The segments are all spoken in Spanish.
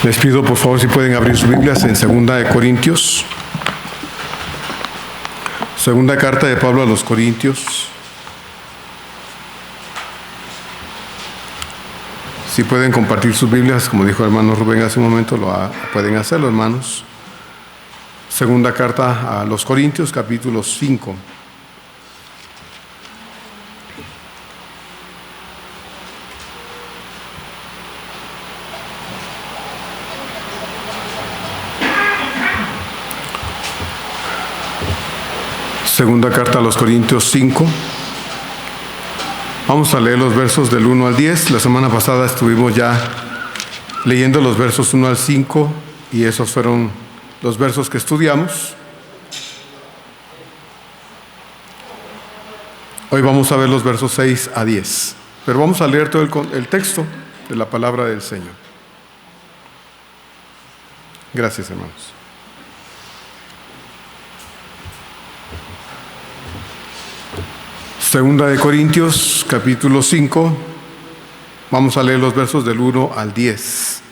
Les pido por favor si pueden abrir sus Biblias en 2 Corintios. Segunda carta de Pablo a los Corintios. Si pueden compartir sus Biblias, como dijo el hermano Rubén hace un momento, pueden hacerlo, hermanos. Segunda carta a los Corintios, capítulo 5. Segunda carta a los Corintios 5. Vamos a leer los versos del 1 al 10. La semana pasada estuvimos ya leyendo los versos 1 al 5 y esos fueron los versos que estudiamos. Hoy vamos a ver los versos 6 a 10. Pero vamos a leer todo el texto de la palabra del Señor. Gracias, hermanos. Segunda de Corintios, capítulo 5, vamos a leer los versos del 1 al 10.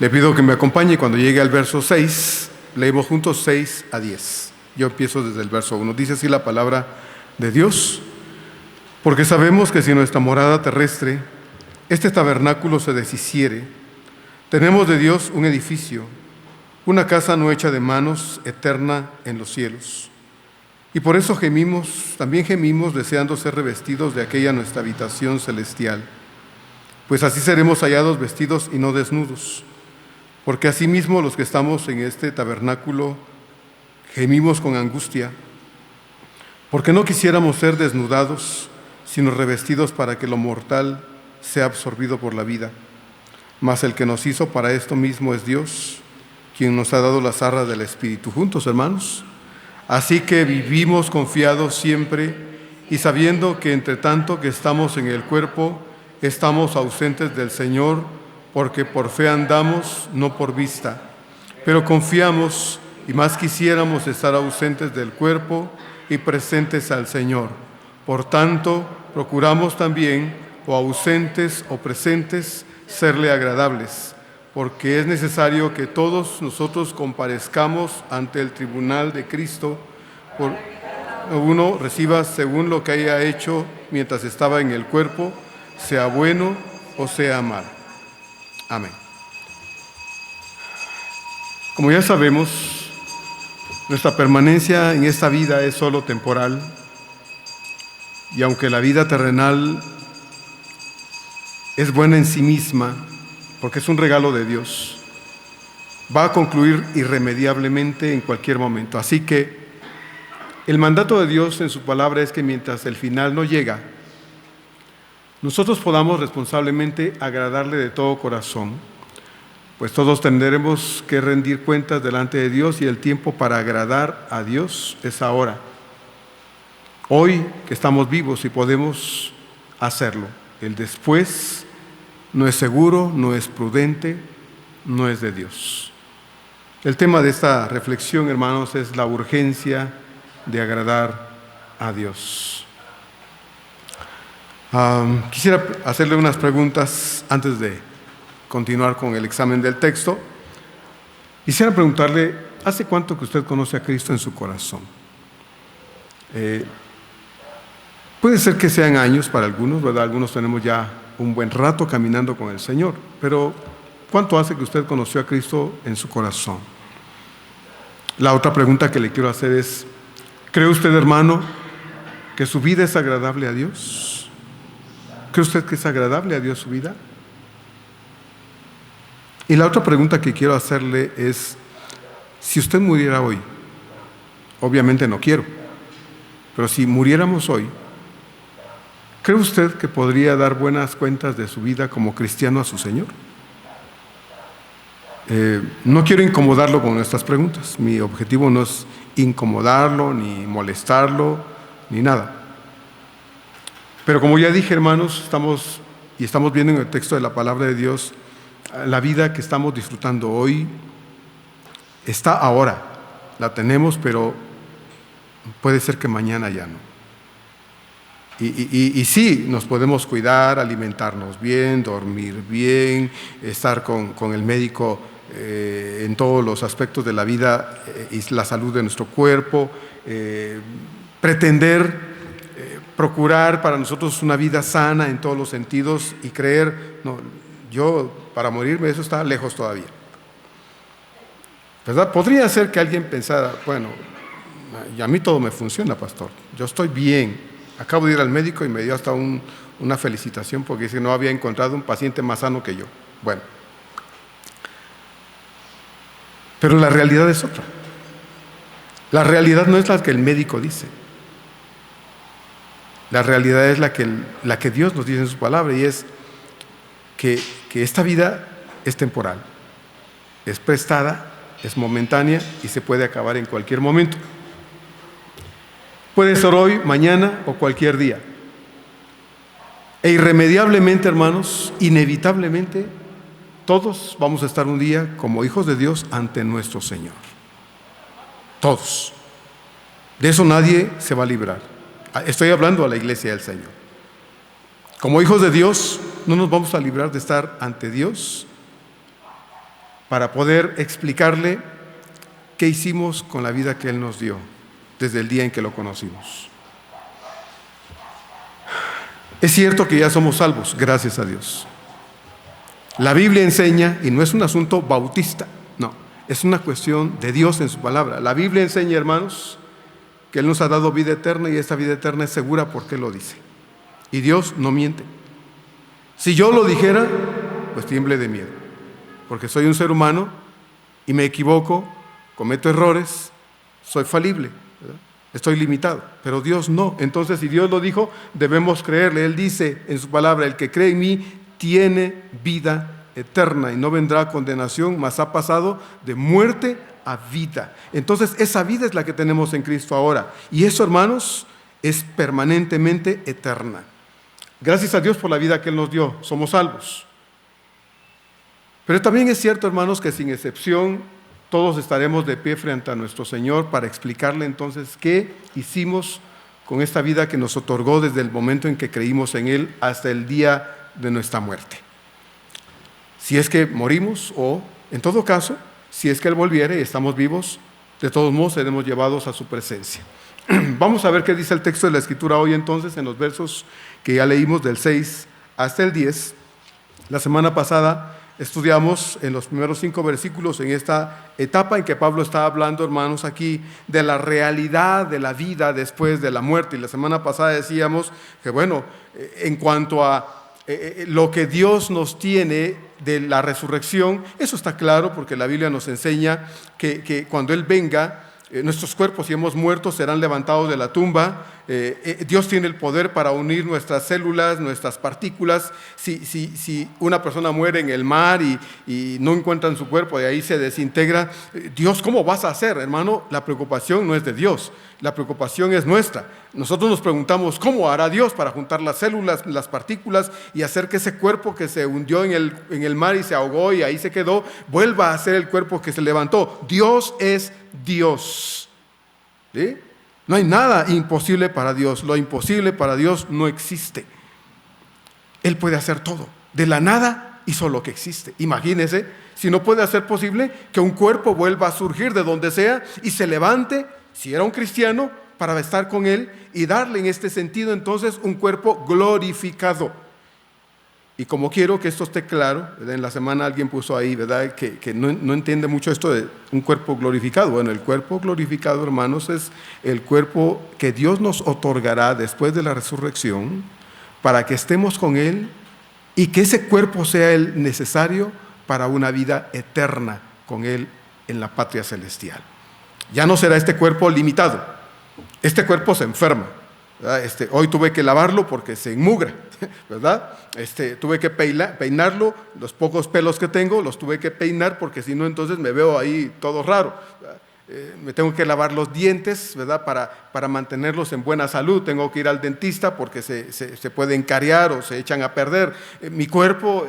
Le pido que me acompañe cuando llegue al verso 6, leemos juntos 6 a 10. Yo empiezo desde el verso 1. Dice así la palabra de Dios: porque sabemos que si nuestra morada terrestre, este tabernáculo se deshiciere, tenemos de Dios un edificio, una casa no hecha de manos, eterna en los cielos. Y por eso también gemimos deseando ser revestidos de aquella nuestra habitación celestial, pues así seremos hallados vestidos y no desnudos. Porque asimismo los que estamos en este tabernáculo gemimos con angustia, porque no quisiéramos ser desnudados, sino revestidos para que lo mortal sea absorbido por la vida. Mas el que nos hizo para esto mismo es Dios, quien nos ha dado las arras del Espíritu. Juntos, hermanos. Así que vivimos confiados siempre y sabiendo que entre tanto que estamos en el cuerpo, estamos ausentes del Señor, porque por fe andamos, no por vista. Pero confiamos y más quisiéramos estar ausentes del cuerpo y presentes al Señor. Por tanto, procuramos también, o ausentes o presentes, serle agradables, porque es necesario que todos nosotros comparezcamos ante el tribunal de Cristo, por uno reciba según lo que haya hecho mientras estaba en el cuerpo, sea bueno o sea mal. Amén. Como ya sabemos, nuestra permanencia en esta vida es solo temporal, y aunque la vida terrenal es buena en sí misma, porque es un regalo de Dios, va a concluir irremediablemente en cualquier momento. Así que el mandato de Dios en su palabra es que mientras el final no llega, nosotros podamos responsablemente agradarle de todo corazón, pues todos tendremos que rendir cuentas delante de Dios y el tiempo para agradar a Dios es ahora. Hoy que estamos vivos y podemos hacerlo. El después no es seguro, no es prudente, no es de Dios. El tema de esta reflexión, hermanos, es la urgencia de agradar a Dios. Quisiera hacerle unas preguntas antes de continuar con el examen del texto. Quisiera preguntarle, ¿hace cuánto que usted conoce a Cristo en su corazón? Puede ser que sean años para algunos, ¿verdad? Algunos tenemos ya un buen rato caminando con el Señor, pero ¿cuánto hace que usted conoció a Cristo en su corazón? La otra pregunta que le quiero hacer es, ¿cree usted, hermano, que su vida es agradable a Dios? ¿Cree usted que es agradable a Dios su vida? Y la otra pregunta que quiero hacerle es, si usted muriera hoy, obviamente no quiero, pero si muriéramos hoy, ¿cree usted que podría dar buenas cuentas de su vida como cristiano a su Señor? No quiero incomodarlo con estas preguntas. Mi objetivo no es incomodarlo, ni molestarlo, ni nada. Pero como ya dije, hermanos, estamos viendo en el texto de la palabra de Dios, la vida que estamos disfrutando hoy está ahora. La tenemos, pero puede ser que mañana ya no. Y sí, nos podemos cuidar, alimentarnos bien, dormir bien, estar con el médico en todos los aspectos de la vida y la salud de nuestro cuerpo, pretender procurar para nosotros una vida sana en todos los sentidos y creer, no, yo para morirme, eso está lejos todavía. ¿Verdad? Podría ser que alguien pensara, bueno, y a mí todo me funciona, pastor, yo estoy bien, acabo de ir al médico y me dio hasta una felicitación porque dice que no había encontrado un paciente más sano que yo. Bueno, pero la realidad es otra. La realidad no es la que el médico dice. La realidad es la que Dios nos dice en su palabra, y es que esta vida es temporal, es prestada, es momentánea y se puede acabar en cualquier momento. Puede ser hoy, mañana o cualquier día. E irremediablemente, hermanos, inevitablemente, todos vamos a estar un día como hijos de Dios ante nuestro Señor. Todos. De eso nadie se va a librar. Estoy hablando a la iglesia del Señor. Como hijos de Dios, no nos vamos a librar de estar ante Dios para poder explicarle qué hicimos con la vida que Él nos dio desde el día en que lo conocimos. Es cierto que ya somos salvos, gracias a Dios. La Biblia enseña, y no es un asunto bautista, no, es una cuestión de Dios en su palabra. La Biblia enseña, hermanos, que Él nos ha dado vida eterna y esta vida eterna es segura porque Él lo dice. Y Dios no miente. Si yo lo dijera, pues tiemble de miedo, porque soy un ser humano y me equivoco, cometo errores, soy falible, ¿verdad? Estoy limitado, pero Dios no. Entonces, si Dios lo dijo, debemos creerle. Él dice en su palabra, el que cree en mí tiene vida eterna y no vendrá a condenación, mas ha pasado de muerte a vida. Entonces, esa vida es la que tenemos en Cristo ahora. Y eso, hermanos, es permanentemente eterna. Gracias a Dios por la vida que Él nos dio, somos salvos. Pero también es cierto, hermanos, que sin excepción todos estaremos de pie frente a nuestro Señor para explicarle entonces qué hicimos con esta vida que nos otorgó desde el momento en que creímos en Él hasta el día de nuestra muerte. Si es que morimos o, en todo caso, si es que Él volviere y estamos vivos, de todos modos seremos llevados a su presencia. Vamos a ver qué dice el texto de la Escritura hoy entonces en los versos que ya leímos del 6 hasta el 10. La semana pasada estudiamos en los primeros 5 versículos en esta etapa en que Pablo está hablando, hermanos, aquí de la realidad de la vida después de la muerte. Y la semana pasada decíamos que, bueno, en cuanto a lo que Dios nos tiene de la resurrección, eso está claro porque la Biblia nos enseña que cuando Él venga, nuestros cuerpos, si hemos muerto, serán levantados de la tumba. Dios tiene el poder para unir nuestras células, nuestras partículas. Si una persona muere en el mar y no encuentran su cuerpo, de ahí se desintegra. Dios, ¿cómo vas a hacer, hermano? La preocupación no es de Dios, la preocupación es nuestra. Nosotros nos preguntamos, ¿cómo hará Dios para juntar las células, las partículas y hacer que ese cuerpo que se hundió en el mar y se ahogó y ahí se quedó, vuelva a ser el cuerpo que se levantó? Dios es Dios. ¿Sí? No hay nada imposible para Dios. Lo imposible para Dios no existe. Él puede hacer todo. De la nada hizo lo que existe. Imagínese si no puede hacer posible que un cuerpo vuelva a surgir de donde sea y se levante, si era un cristiano, para estar con Él y darle en este sentido entonces un cuerpo glorificado. Y como quiero que esto esté claro, ¿verdad? En la semana alguien puso ahí, ¿verdad?, que no entiende mucho esto de un cuerpo glorificado. Bueno, el cuerpo glorificado, hermanos, es el cuerpo que Dios nos otorgará después de la resurrección para que estemos con Él y que ese cuerpo sea el necesario para una vida eterna con Él en la patria celestial. Ya no será este cuerpo limitado. Este cuerpo se enferma. Hoy tuve que lavarlo porque se enmugra, ¿verdad? Tuve que peinarlo, los pocos pelos que tengo los tuve que peinar porque si no entonces me veo ahí todo raro. Me tengo que lavar los dientes, ¿verdad? Para mantenerlos en buena salud. Tengo que ir al dentista porque se pueden cariar o se echan a perder. Mi cuerpo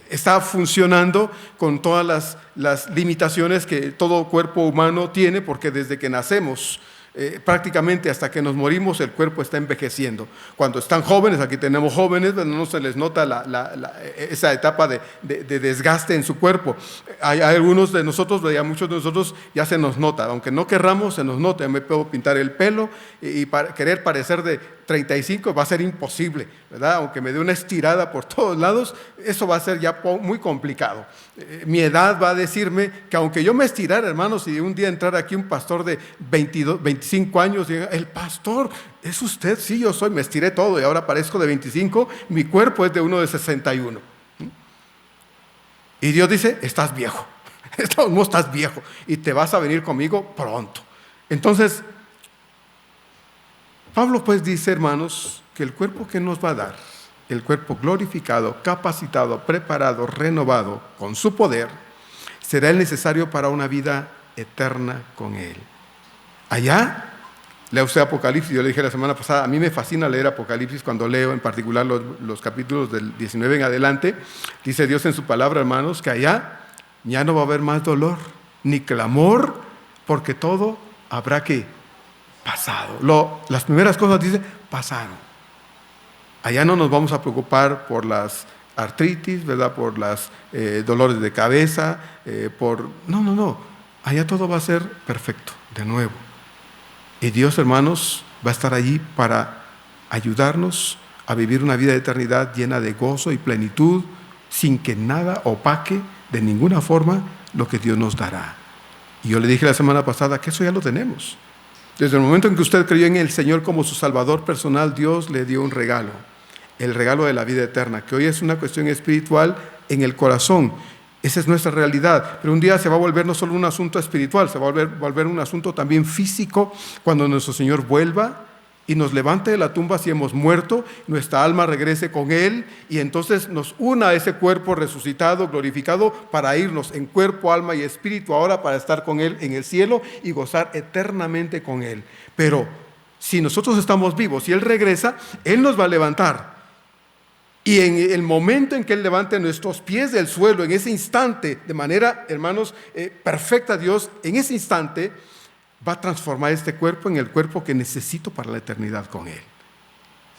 está funcionando con todas las limitaciones que todo cuerpo humano tiene, porque desde que nacemos Prácticamente hasta que nos morimos el cuerpo está envejeciendo. Cuando están jóvenes, aquí tenemos jóvenes, no se les nota esa etapa de desgaste en su cuerpo. Hay algunos de nosotros, ya muchos de nosotros ya se nos nota, aunque no querramos se nos nota. Me puedo pintar el pelo y querer parecer de 35 va a ser imposible, ¿verdad? Aunque me dé una estirada por todos lados, eso va a ser ya muy complicado. Mi edad va a decirme que aunque yo me estirara, hermanos, y un día entrara aquí un pastor de 25 años y diga, el pastor, ¿es usted? Sí, yo soy, me estiré todo y ahora parezco de 25, mi cuerpo es de uno de 61. Y Dios dice, estás viejo, no estás viejo y te vas a venir conmigo pronto. Entonces, Pablo pues dice, hermanos, que el cuerpo que nos va a dar, el cuerpo glorificado, capacitado, preparado, renovado con su poder, será el necesario para una vida eterna con Él. Allá, lea usted Apocalipsis, yo le dije la semana pasada, a mí me fascina leer Apocalipsis cuando leo en particular los capítulos del 19 en adelante. Dice Dios en su palabra, hermanos, que allá ya no va a haber más dolor, ni clamor, porque todo habrá que pasado. Las primeras cosas dice, pasaron. Allá no nos vamos a preocupar por las artritis, ¿verdad? Por los dolores de cabeza, No. Allá todo va a ser perfecto, de nuevo. Y Dios, hermanos, va a estar allí para ayudarnos a vivir una vida de eternidad llena de gozo y plenitud, sin que nada opaque de ninguna forma lo que Dios nos dará. Y yo le dije la semana pasada que eso ya lo tenemos. Desde el momento en que usted creyó en el Señor como su Salvador personal, Dios le dio un regalo, el regalo de la vida eterna, que hoy es una cuestión espiritual en el corazón. Esa es nuestra realidad, pero un día se va a volver no solo un asunto espiritual, se va a volver un asunto también físico, cuando nuestro Señor vuelva y nos levante de la tumba si hemos muerto, nuestra alma regrese con Él y entonces nos una a ese cuerpo resucitado, glorificado, para irnos en cuerpo, alma y espíritu ahora para estar con Él en el cielo y gozar eternamente con Él. Pero si nosotros estamos vivos y Él regresa, Él nos va a levantar. Y en el momento en que Él levante nuestros pies del suelo, en ese instante, de manera, hermanos, perfecta, Dios, en ese instante va a transformar este cuerpo en el cuerpo que necesito para la eternidad con Él.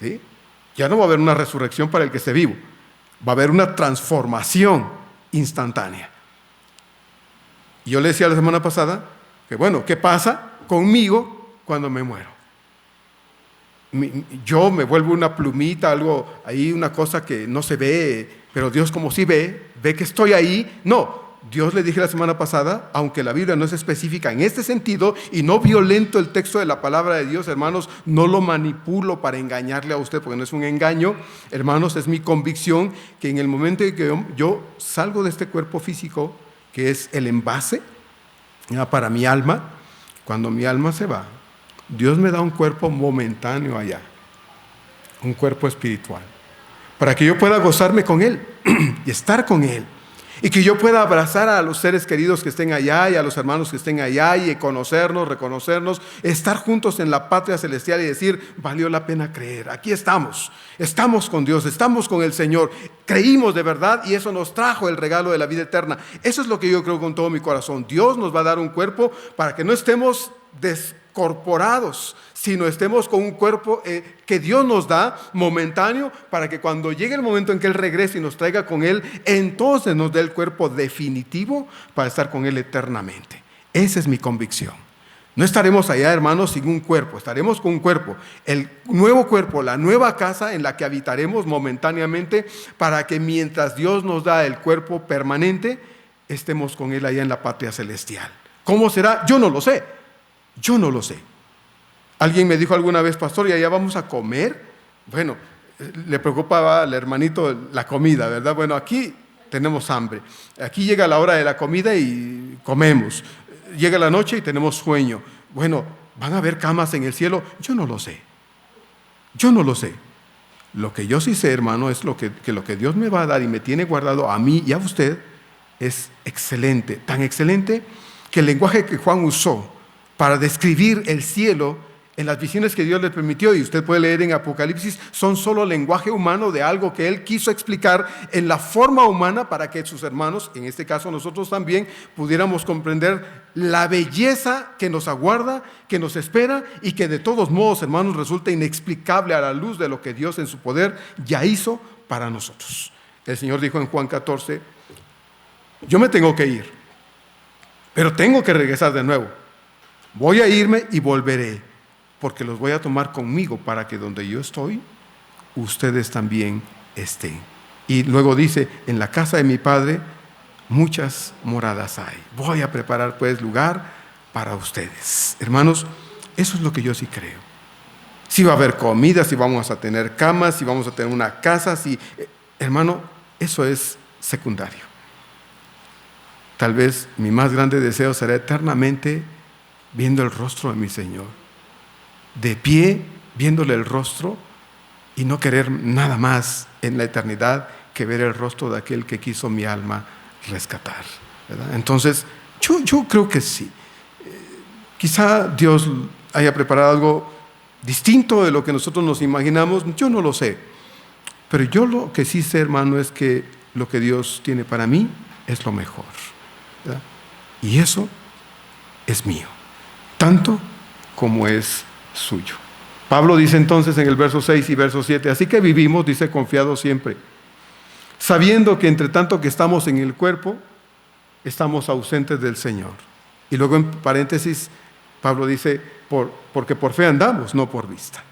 ¿Sí? Ya no va a haber una resurrección para el que esté vivo, va a haber una transformación instantánea. Y yo le decía la semana pasada que bueno, ¿qué pasa conmigo cuando me muero? Yo me vuelvo una plumita, algo ahí, una cosa que no se ve, pero Dios como sí ve que estoy ahí. No, Dios, le dije la semana pasada, aunque la Biblia no es específica en este sentido y no violento el texto de la palabra de Dios, hermanos, no lo manipulo para engañarle a usted, porque no es un engaño, hermanos, es mi convicción que en el momento en que yo salgo de este cuerpo físico, que es el envase para mi alma, cuando mi alma se va, Dios me da un cuerpo momentáneo allá, un cuerpo espiritual, para que yo pueda gozarme con Él y estar con Él. Y que yo pueda abrazar a los seres queridos que estén allá y a los hermanos que estén allá y conocernos, reconocernos, estar juntos en la patria celestial y decir, valió la pena creer, aquí estamos con Dios, estamos con el Señor, creímos de verdad y eso nos trajo el regalo de la vida eterna. Eso es lo que yo creo con todo mi corazón. Dios nos va a dar un cuerpo para que no estemos descorporados, sino estemos con un cuerpo que Dios nos da momentáneo, para que cuando llegue el momento en que Él regrese y nos traiga con Él, entonces nos dé el cuerpo definitivo para estar con Él eternamente. Esa es mi convicción. No estaremos allá, hermanos, sin un cuerpo, estaremos con un cuerpo, el nuevo cuerpo, la nueva casa en la que habitaremos momentáneamente, para que mientras Dios nos da el cuerpo permanente, estemos con Él allá en la patria celestial. ¿Cómo será? Yo no lo sé. Alguien me dijo alguna vez, pastor, ¿y allá vamos a comer? Bueno, le preocupaba al hermanito la comida, ¿verdad? Bueno, aquí tenemos hambre. Aquí llega la hora de la comida y comemos. Llega la noche y tenemos sueño. Bueno, ¿van a haber camas en el cielo? Yo no lo sé. Lo que yo sí sé, hermano, es que lo que Dios me va a dar y me tiene guardado a mí y a usted es excelente. Tan excelente que el lenguaje que Juan usó para describir el cielo en las visiones que Dios le permitió, y usted puede leer en Apocalipsis, son solo lenguaje humano de algo que Él quiso explicar en la forma humana para que sus hermanos, en este caso nosotros también, pudiéramos comprender la belleza que nos aguarda, que nos espera y que de todos modos, hermanos, resulta inexplicable a la luz de lo que Dios en su poder ya hizo para nosotros. El Señor dijo en Juan 14, yo me tengo que ir, pero tengo que regresar de nuevo. Voy a irme y volveré, porque los voy a tomar conmigo para que donde yo estoy, ustedes también estén. Y luego dice, en la casa de mi Padre muchas moradas hay. Voy a preparar pues lugar para ustedes. Hermanos, eso es lo que yo sí creo. Si va a haber comida, si vamos a tener camas, si vamos a tener una casa, hermano, eso es secundario. Tal vez mi más grande deseo será eternamente viendo el rostro de mi Señor, de pie, viéndole el rostro y no querer nada más en la eternidad que ver el rostro de aquel que quiso mi alma rescatar, ¿verdad? Entonces, yo creo que sí. Quizá Dios haya preparado algo distinto de lo que nosotros nos imaginamos, yo no lo sé. Pero yo lo que sí sé, hermano, es que lo que Dios tiene para mí es lo mejor, ¿verdad? Y eso es mío, tanto como es suyo. Pablo dice entonces en el verso 6 y verso 7, así que vivimos, dice, confiados siempre, sabiendo que entre tanto que estamos en el cuerpo, estamos ausentes del Señor. Y luego en paréntesis, Pablo dice, porque por fe andamos, no por vista.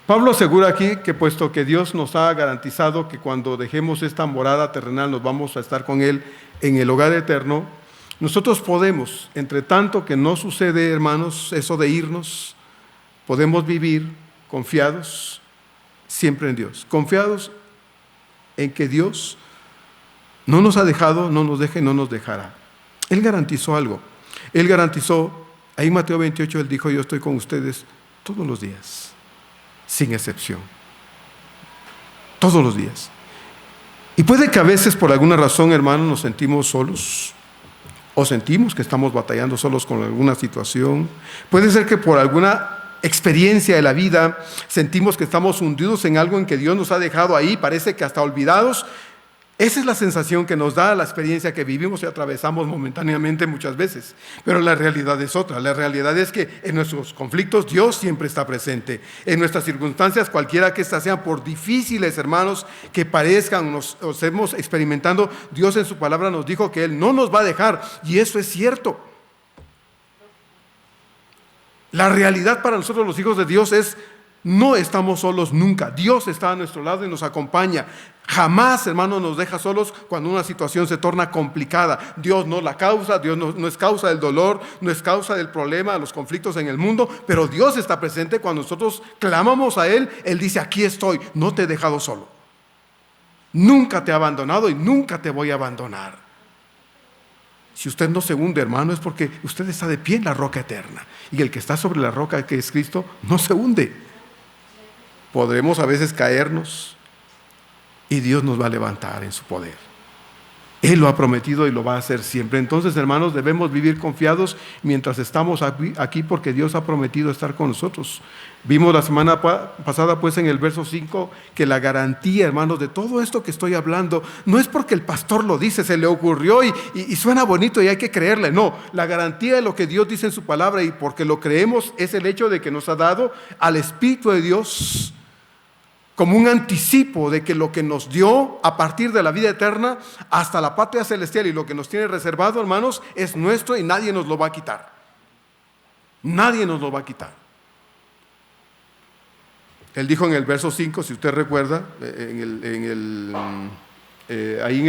Pablo asegura aquí que puesto que Dios nos ha garantizado que cuando dejemos esta morada terrenal nos vamos a estar con Él en el hogar eterno, nosotros podemos, entre tanto que no sucede, hermanos, eso de irnos, podemos vivir confiados siempre en Dios, confiados en que Dios no nos ha dejado, no nos deja y no nos dejará. Él garantizó algo. Él garantizó, ahí en Mateo 28, Él dijo, yo estoy con ustedes todos los días, sin excepción. Todos los días. Y puede que a veces por alguna razón, hermanos, nos sentimos solos, o sentimos que estamos batallando solos con alguna situación. Puede ser que por alguna experiencia de la vida sentimos que estamos hundidos en algo en que Dios nos ha dejado ahí, parece que hasta olvidados. Esa es la sensación que nos da la experiencia que vivimos y atravesamos momentáneamente muchas veces. Pero la realidad es otra. La realidad es que en nuestros conflictos Dios siempre está presente. En nuestras circunstancias, cualquiera que éstas sean, por difíciles, hermanos, que parezcan, nos estemos experimentando, Dios en su palabra nos dijo que Él no nos va a dejar. Y eso es cierto. La realidad para nosotros los hijos de Dios es, no estamos solos nunca. Dios está a nuestro lado y nos acompaña. Jamás, hermano, nos deja solos cuando una situación se torna complicada. Dios no la causa, Dios no es causa del dolor, no es causa del problema, de los conflictos en el mundo, pero Dios está presente cuando nosotros clamamos a Él. Él dice, aquí estoy, no te he dejado solo. Nunca te he abandonado y nunca te voy a abandonar. Si usted no se hunde, hermano, es porque usted está de pie en la roca eterna. Y el que está sobre la roca, que es Cristo, no se hunde. Podremos a veces caernos y Dios nos va a levantar en su poder. Él lo ha prometido y lo va a hacer siempre. Entonces, hermanos, debemos vivir confiados mientras estamos aquí porque Dios ha prometido estar con nosotros. Vimos la semana pasada, pues, en el verso 5, que la garantía, hermanos, de todo esto que estoy hablando, no es porque el pastor lo dice, se le ocurrió y suena bonito y hay que creerle. No, la garantía de lo que Dios dice en su palabra y porque lo creemos es el hecho de que nos ha dado al Espíritu de Dios como un anticipo de que lo que nos dio a partir de la vida eterna hasta la patria celestial y lo que nos tiene reservado, hermanos, es nuestro y nadie nos lo va a quitar. Nadie nos lo va a quitar. Él dijo en el verso 5, si usted recuerda, ahí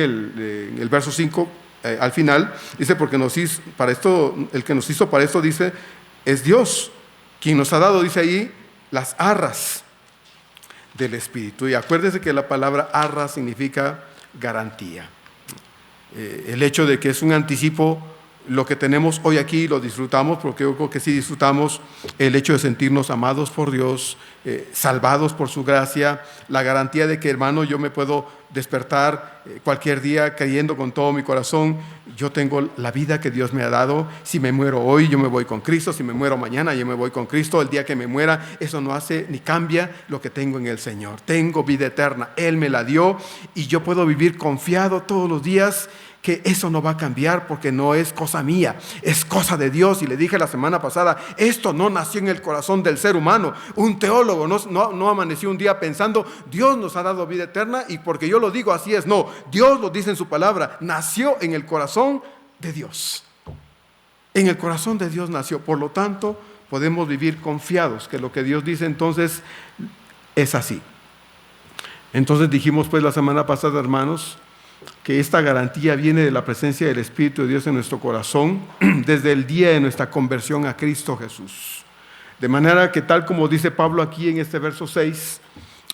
en el verso 5, al final, dice, porque nos hizo, para esto, el que nos hizo para esto, dice, es Dios, quien nos ha dado, dice ahí, las arras del Espíritu. Y acuérdese que la palabra arra significa garantía. El hecho de que es un anticipo, lo que tenemos hoy aquí lo disfrutamos, porque yo creo que sí disfrutamos el hecho de sentirnos amados por Dios, salvados por su gracia, la garantía de que, hermano, yo me puedo despertar cualquier día creyendo con todo mi corazón, yo tengo la vida que Dios me ha dado. Si me muero hoy, yo me voy con Cristo. Si me muero mañana, yo me voy con Cristo. El día que me muera, eso no hace ni cambia lo que tengo en el Señor. Tengo vida eterna, Él me la dio y yo puedo vivir confiado todos los días que eso no va a cambiar, porque no es cosa mía, es cosa de Dios. Y le dije la semana pasada, esto no nació en el corazón del ser humano. Un teólogo no amaneció un día pensando, Dios nos ha dado vida eterna y porque yo lo digo así es. No, Dios lo dice en su palabra, nació en el corazón de Dios. En el corazón de Dios nació. Por lo tanto, podemos vivir confiados que lo que Dios dice entonces es así. Entonces dijimos pues la semana pasada, hermanos, que esta garantía viene de la presencia del Espíritu de Dios en nuestro corazón desde el día de nuestra conversión a Cristo Jesús. De manera que, tal como dice Pablo aquí en este verso 6,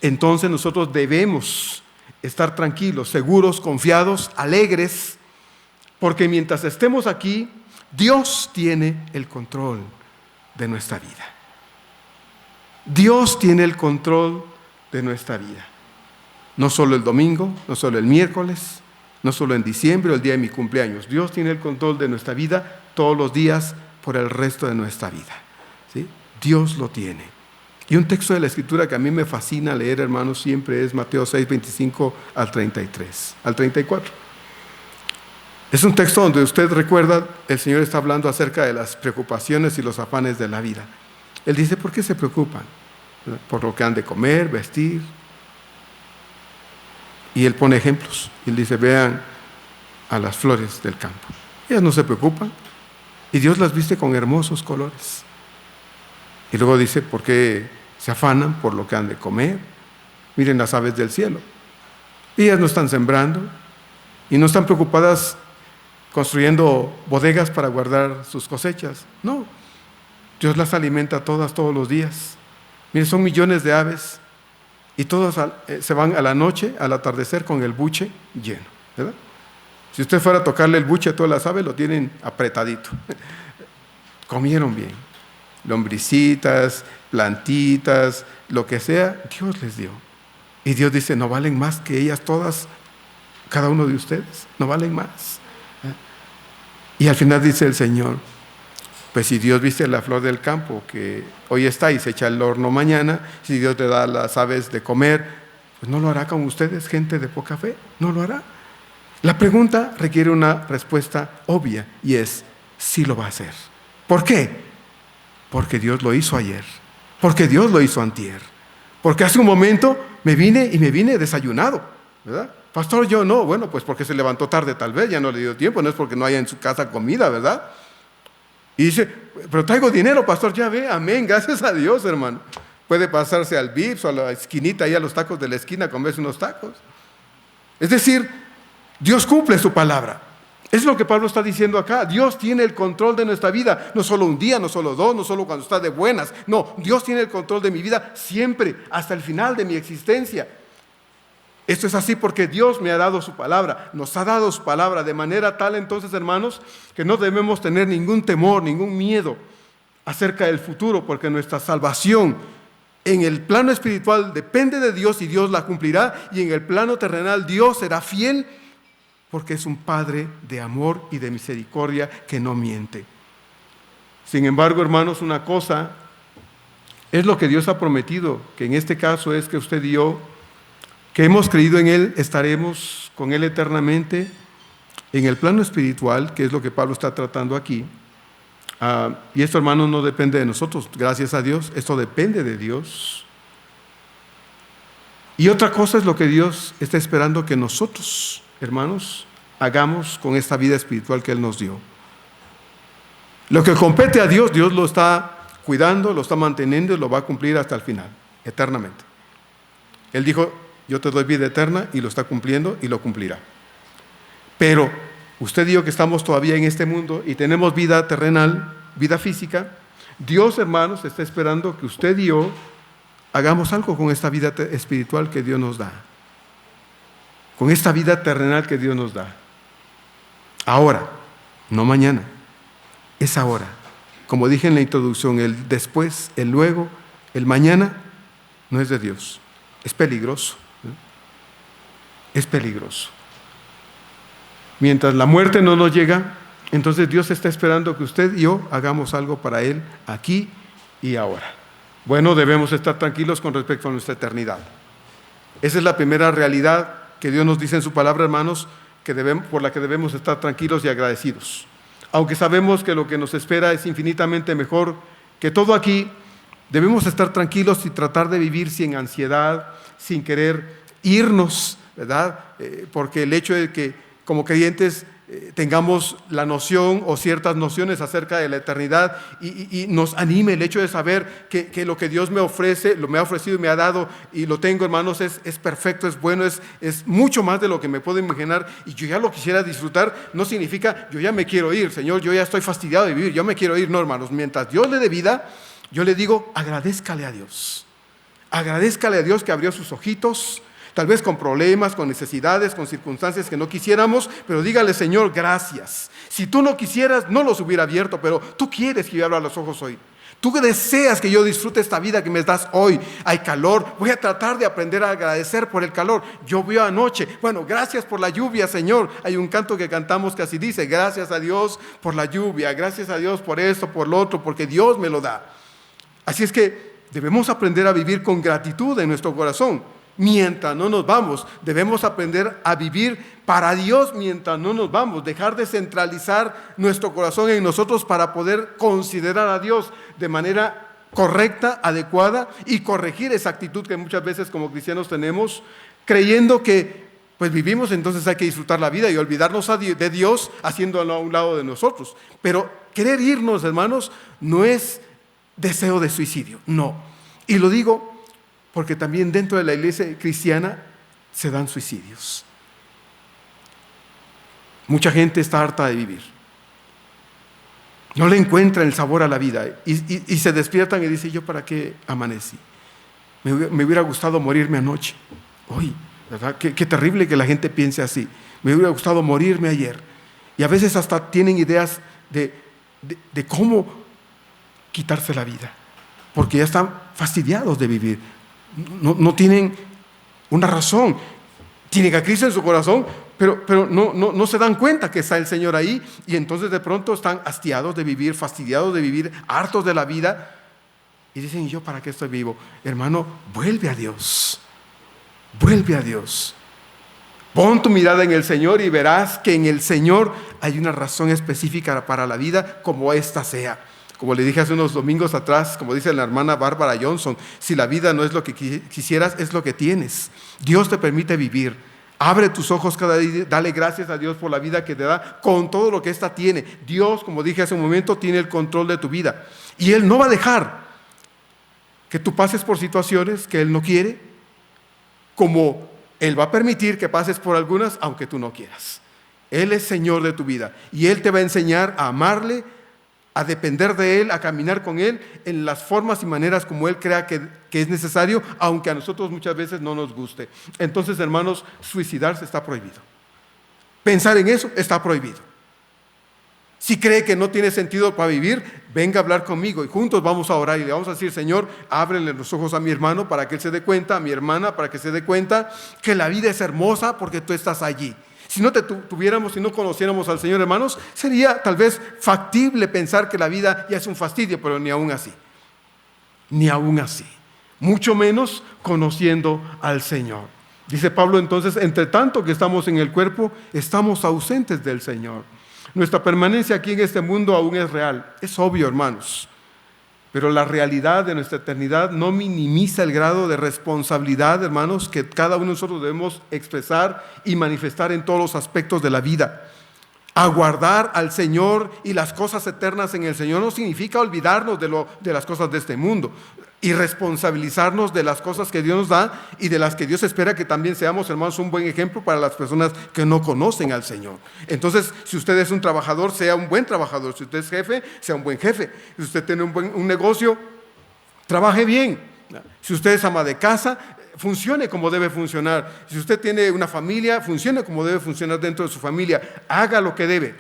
entonces nosotros debemos estar tranquilos, seguros, confiados, alegres, porque mientras estemos aquí, Dios tiene el control de nuestra vida. Dios tiene el control de nuestra vida. No solo el domingo, no solo el miércoles, no solo en diciembre o el día de mi cumpleaños. Dios tiene el control de nuestra vida todos los días por el resto de nuestra vida. ¿Sí? Dios lo tiene. Y un texto de la Escritura que a mí me fascina leer, hermanos, siempre es Mateo 6, 25 al 34. Es un texto donde usted recuerda, el Señor está hablando acerca de las preocupaciones y los afanes de la vida. Él dice, ¿por qué se preocupan? Por lo que han de comer, vestir. Y Él pone ejemplos. Y Él dice, vean a las flores del campo. Ellas no se preocupan. Y Dios las viste con hermosos colores. Y luego dice, ¿por qué se afanan por lo que han de comer? Miren las aves del cielo. Ellas no están sembrando y no están preocupadas construyendo bodegas para guardar sus cosechas. No, Dios las alimenta todas, todos los días. Miren, son millones de aves. Y todos se van a la noche, al atardecer, con el buche lleno, ¿verdad? Si usted fuera a tocarle el buche a todas las aves, lo tienen apretadito. Comieron bien. Lombricitas, plantitas, lo que sea, Dios les dio. Y Dios dice, ¿no valen más que ellas todas, cada uno de ustedes? ¿No valen más? Y al final dice el Señor, pues si Dios viste la flor del campo que hoy está y se echa al horno mañana, si Dios le da a las aves de comer, pues no lo hará con ustedes, gente de poca fe, no lo hará. La pregunta requiere una respuesta obvia y es, sí lo va a hacer. ¿Por qué? Porque Dios lo hizo ayer, porque Dios lo hizo antier, porque hace un momento me vine desayunado, ¿verdad? Pastor, yo no, bueno, pues porque se levantó tarde tal vez, ya no le dio tiempo, no es porque no haya en su casa comida, ¿verdad? Y dice, pero traigo dinero, pastor, ya ve, amén, gracias a Dios, hermano. Puede pasarse al Vips o a la esquinita, ahí a los tacos de la esquina, a comerse unos tacos. Es decir, Dios cumple su palabra. Es lo que Pablo está diciendo acá. Dios tiene el control de nuestra vida, no solo un día, no solo dos, no solo cuando está de buenas. No, Dios tiene el control de mi vida siempre, hasta el final de mi existencia. Esto es así porque Dios me ha dado su palabra, nos ha dado su palabra de manera tal entonces, hermanos, que no debemos tener ningún temor, ningún miedo acerca del futuro, porque nuestra salvación en el plano espiritual depende de Dios y Dios la cumplirá, y en el plano terrenal Dios será fiel porque es un Padre de amor y de misericordia que no miente. Sin embargo, hermanos, una cosa es lo que Dios ha prometido, que en este caso es que usted y yo, que hemos creído en Él, estaremos con Él eternamente en el plano espiritual, que es lo que Pablo está tratando aquí. Y esto, hermanos, no depende de nosotros, gracias a Dios, esto depende de Dios. Y otra cosa es lo que Dios está esperando que nosotros, hermanos, hagamos con esta vida espiritual que Él nos dio. Lo que compete a Dios, Dios lo está cuidando, lo está manteniendo y lo va a cumplir hasta el final, eternamente. Él dijo, yo te doy vida eterna, y lo está cumpliendo y lo cumplirá. Pero usted y yo que estamos todavía en este mundo y tenemos vida terrenal, vida física, Dios, hermanos, está esperando que usted y yo hagamos algo con esta vida espiritual que Dios nos da, con esta vida terrenal que Dios nos da. Ahora, no mañana, es ahora. Como dije en la introducción, el después, el luego, el mañana no es de Dios, es peligroso. es peligroso. Mientras la muerte no nos llega, entonces Dios está esperando que usted y yo hagamos algo para Él aquí y ahora. Bueno, debemos estar tranquilos con respecto a nuestra eternidad. Esa es la primera realidad que Dios nos dice en su palabra, hermanos, por la que debemos estar tranquilos y agradecidos. Aunque sabemos que lo que nos espera es infinitamente mejor que todo aquí, debemos estar tranquilos y tratar de vivir sin ansiedad, sin querer irnos, ¿verdad? Porque el hecho de que como creyentes tengamos la noción o ciertas nociones acerca de la eternidad y nos anime el hecho de saber que lo que Dios me ofrece, me ha ofrecido y me ha dado y lo tengo, hermanos, es perfecto, es bueno, es mucho más de lo que me puedo imaginar y yo ya lo quisiera disfrutar. No significa yo ya me quiero ir, Señor, yo ya estoy fastidiado de vivir, yo me quiero ir. No, hermanos, mientras Dios le dé vida, yo le digo, agradézcale a Dios que abrió sus ojitos, tal vez con problemas, con necesidades, con circunstancias que no quisiéramos, pero dígale, Señor, gracias. Si tú no quisieras, no los hubiera abierto, pero tú quieres que yo abra los ojos hoy. Tú deseas que yo disfrute esta vida que me das hoy. Hay calor, voy a tratar de aprender a agradecer por el calor. Llovió anoche, bueno, gracias por la lluvia, Señor. Hay un canto que cantamos que así dice, gracias a Dios por la lluvia, gracias a Dios por esto, por lo otro, porque Dios me lo da. Así es que debemos aprender a vivir con gratitud en nuestro corazón. Mientras no nos vamos, debemos aprender a vivir para Dios mientras no nos vamos, dejar de centralizar nuestro corazón en nosotros para poder considerar a Dios de manera correcta, adecuada y corregir esa actitud que muchas veces como cristianos tenemos, creyendo que pues vivimos, entonces hay que disfrutar la vida y olvidarnos de Dios haciéndolo a un lado de nosotros. Pero querer irnos, hermanos, no es deseo de suicidio, no. Y lo digo porque también dentro de la iglesia cristiana se dan suicidios. Mucha gente está harta de vivir. No le encuentran el sabor a la vida y se despiertan y dicen, ¿yo para qué amanecí? Me hubiera gustado morirme anoche. Uy, ¿verdad? Qué terrible que la gente piense así. Me hubiera gustado morirme ayer. Y a veces hasta tienen ideas de cómo quitarse la vida, porque ya están fastidiados de vivir. No tienen una razón. Tienen a Cristo en su corazón, pero no se dan cuenta que está el Señor ahí y entonces de pronto están hastiados de vivir, fastidiados de vivir, hartos de la vida y dicen, ¿yo para qué estoy vivo? Hermano, vuelve a Dios. Vuelve a Dios. Pon tu mirada en el Señor y verás que en el Señor hay una razón específica para la vida como esta sea. Como le dije hace unos domingos atrás, como dice la hermana Bárbara Johnson, si la vida no es lo que quisieras, es lo que tienes. Dios te permite vivir. Abre tus ojos cada día, dale gracias a Dios por la vida que te da, con todo lo que ésta tiene. Dios, como dije hace un momento, tiene el control de tu vida. Y Él no va a dejar que tú pases por situaciones que Él no quiere, como Él va a permitir que pases por algunas, aunque tú no quieras. Él es Señor de tu vida y Él te va a enseñar a amarle, a depender de Él, a caminar con Él en las formas y maneras como Él crea que es necesario, aunque a nosotros muchas veces no nos guste. Entonces, hermanos, suicidarse está prohibido. Pensar en eso está prohibido. Si cree que no tiene sentido para vivir, venga a hablar conmigo y juntos vamos a orar y le vamos a decir, Señor, ábrele los ojos a mi hermano para que él se dé cuenta, a mi hermana para que se dé cuenta que la vida es hermosa porque tú estás allí. Si no te tuviéramos, si no conociéramos al Señor, hermanos, sería tal vez factible pensar que la vida ya es un fastidio, pero ni aún así. Ni aún así. Mucho menos conociendo al Señor. Dice Pablo entonces, entre tanto que estamos en el cuerpo, estamos ausentes del Señor. Nuestra permanencia aquí en este mundo aún es real. Es obvio, hermanos. Pero la realidad de nuestra eternidad no minimiza el grado de responsabilidad, hermanos, que cada uno de nosotros debemos expresar y manifestar en todos los aspectos de la vida. Aguardar al Señor y las cosas eternas en el Señor no significa olvidarnos de las cosas de este mundo y responsabilizarnos de las cosas que Dios nos da y de las que Dios espera que también seamos, hermanos, un buen ejemplo para las personas que no conocen al Señor. Entonces, si usted es un trabajador, sea un buen trabajador. Si usted es jefe, sea un buen jefe. Si usted tiene un negocio, trabaje bien. Si usted es ama de casa, funcione como debe funcionar. Si usted tiene una familia, funcione como debe funcionar dentro de su familia. Haga lo que debe.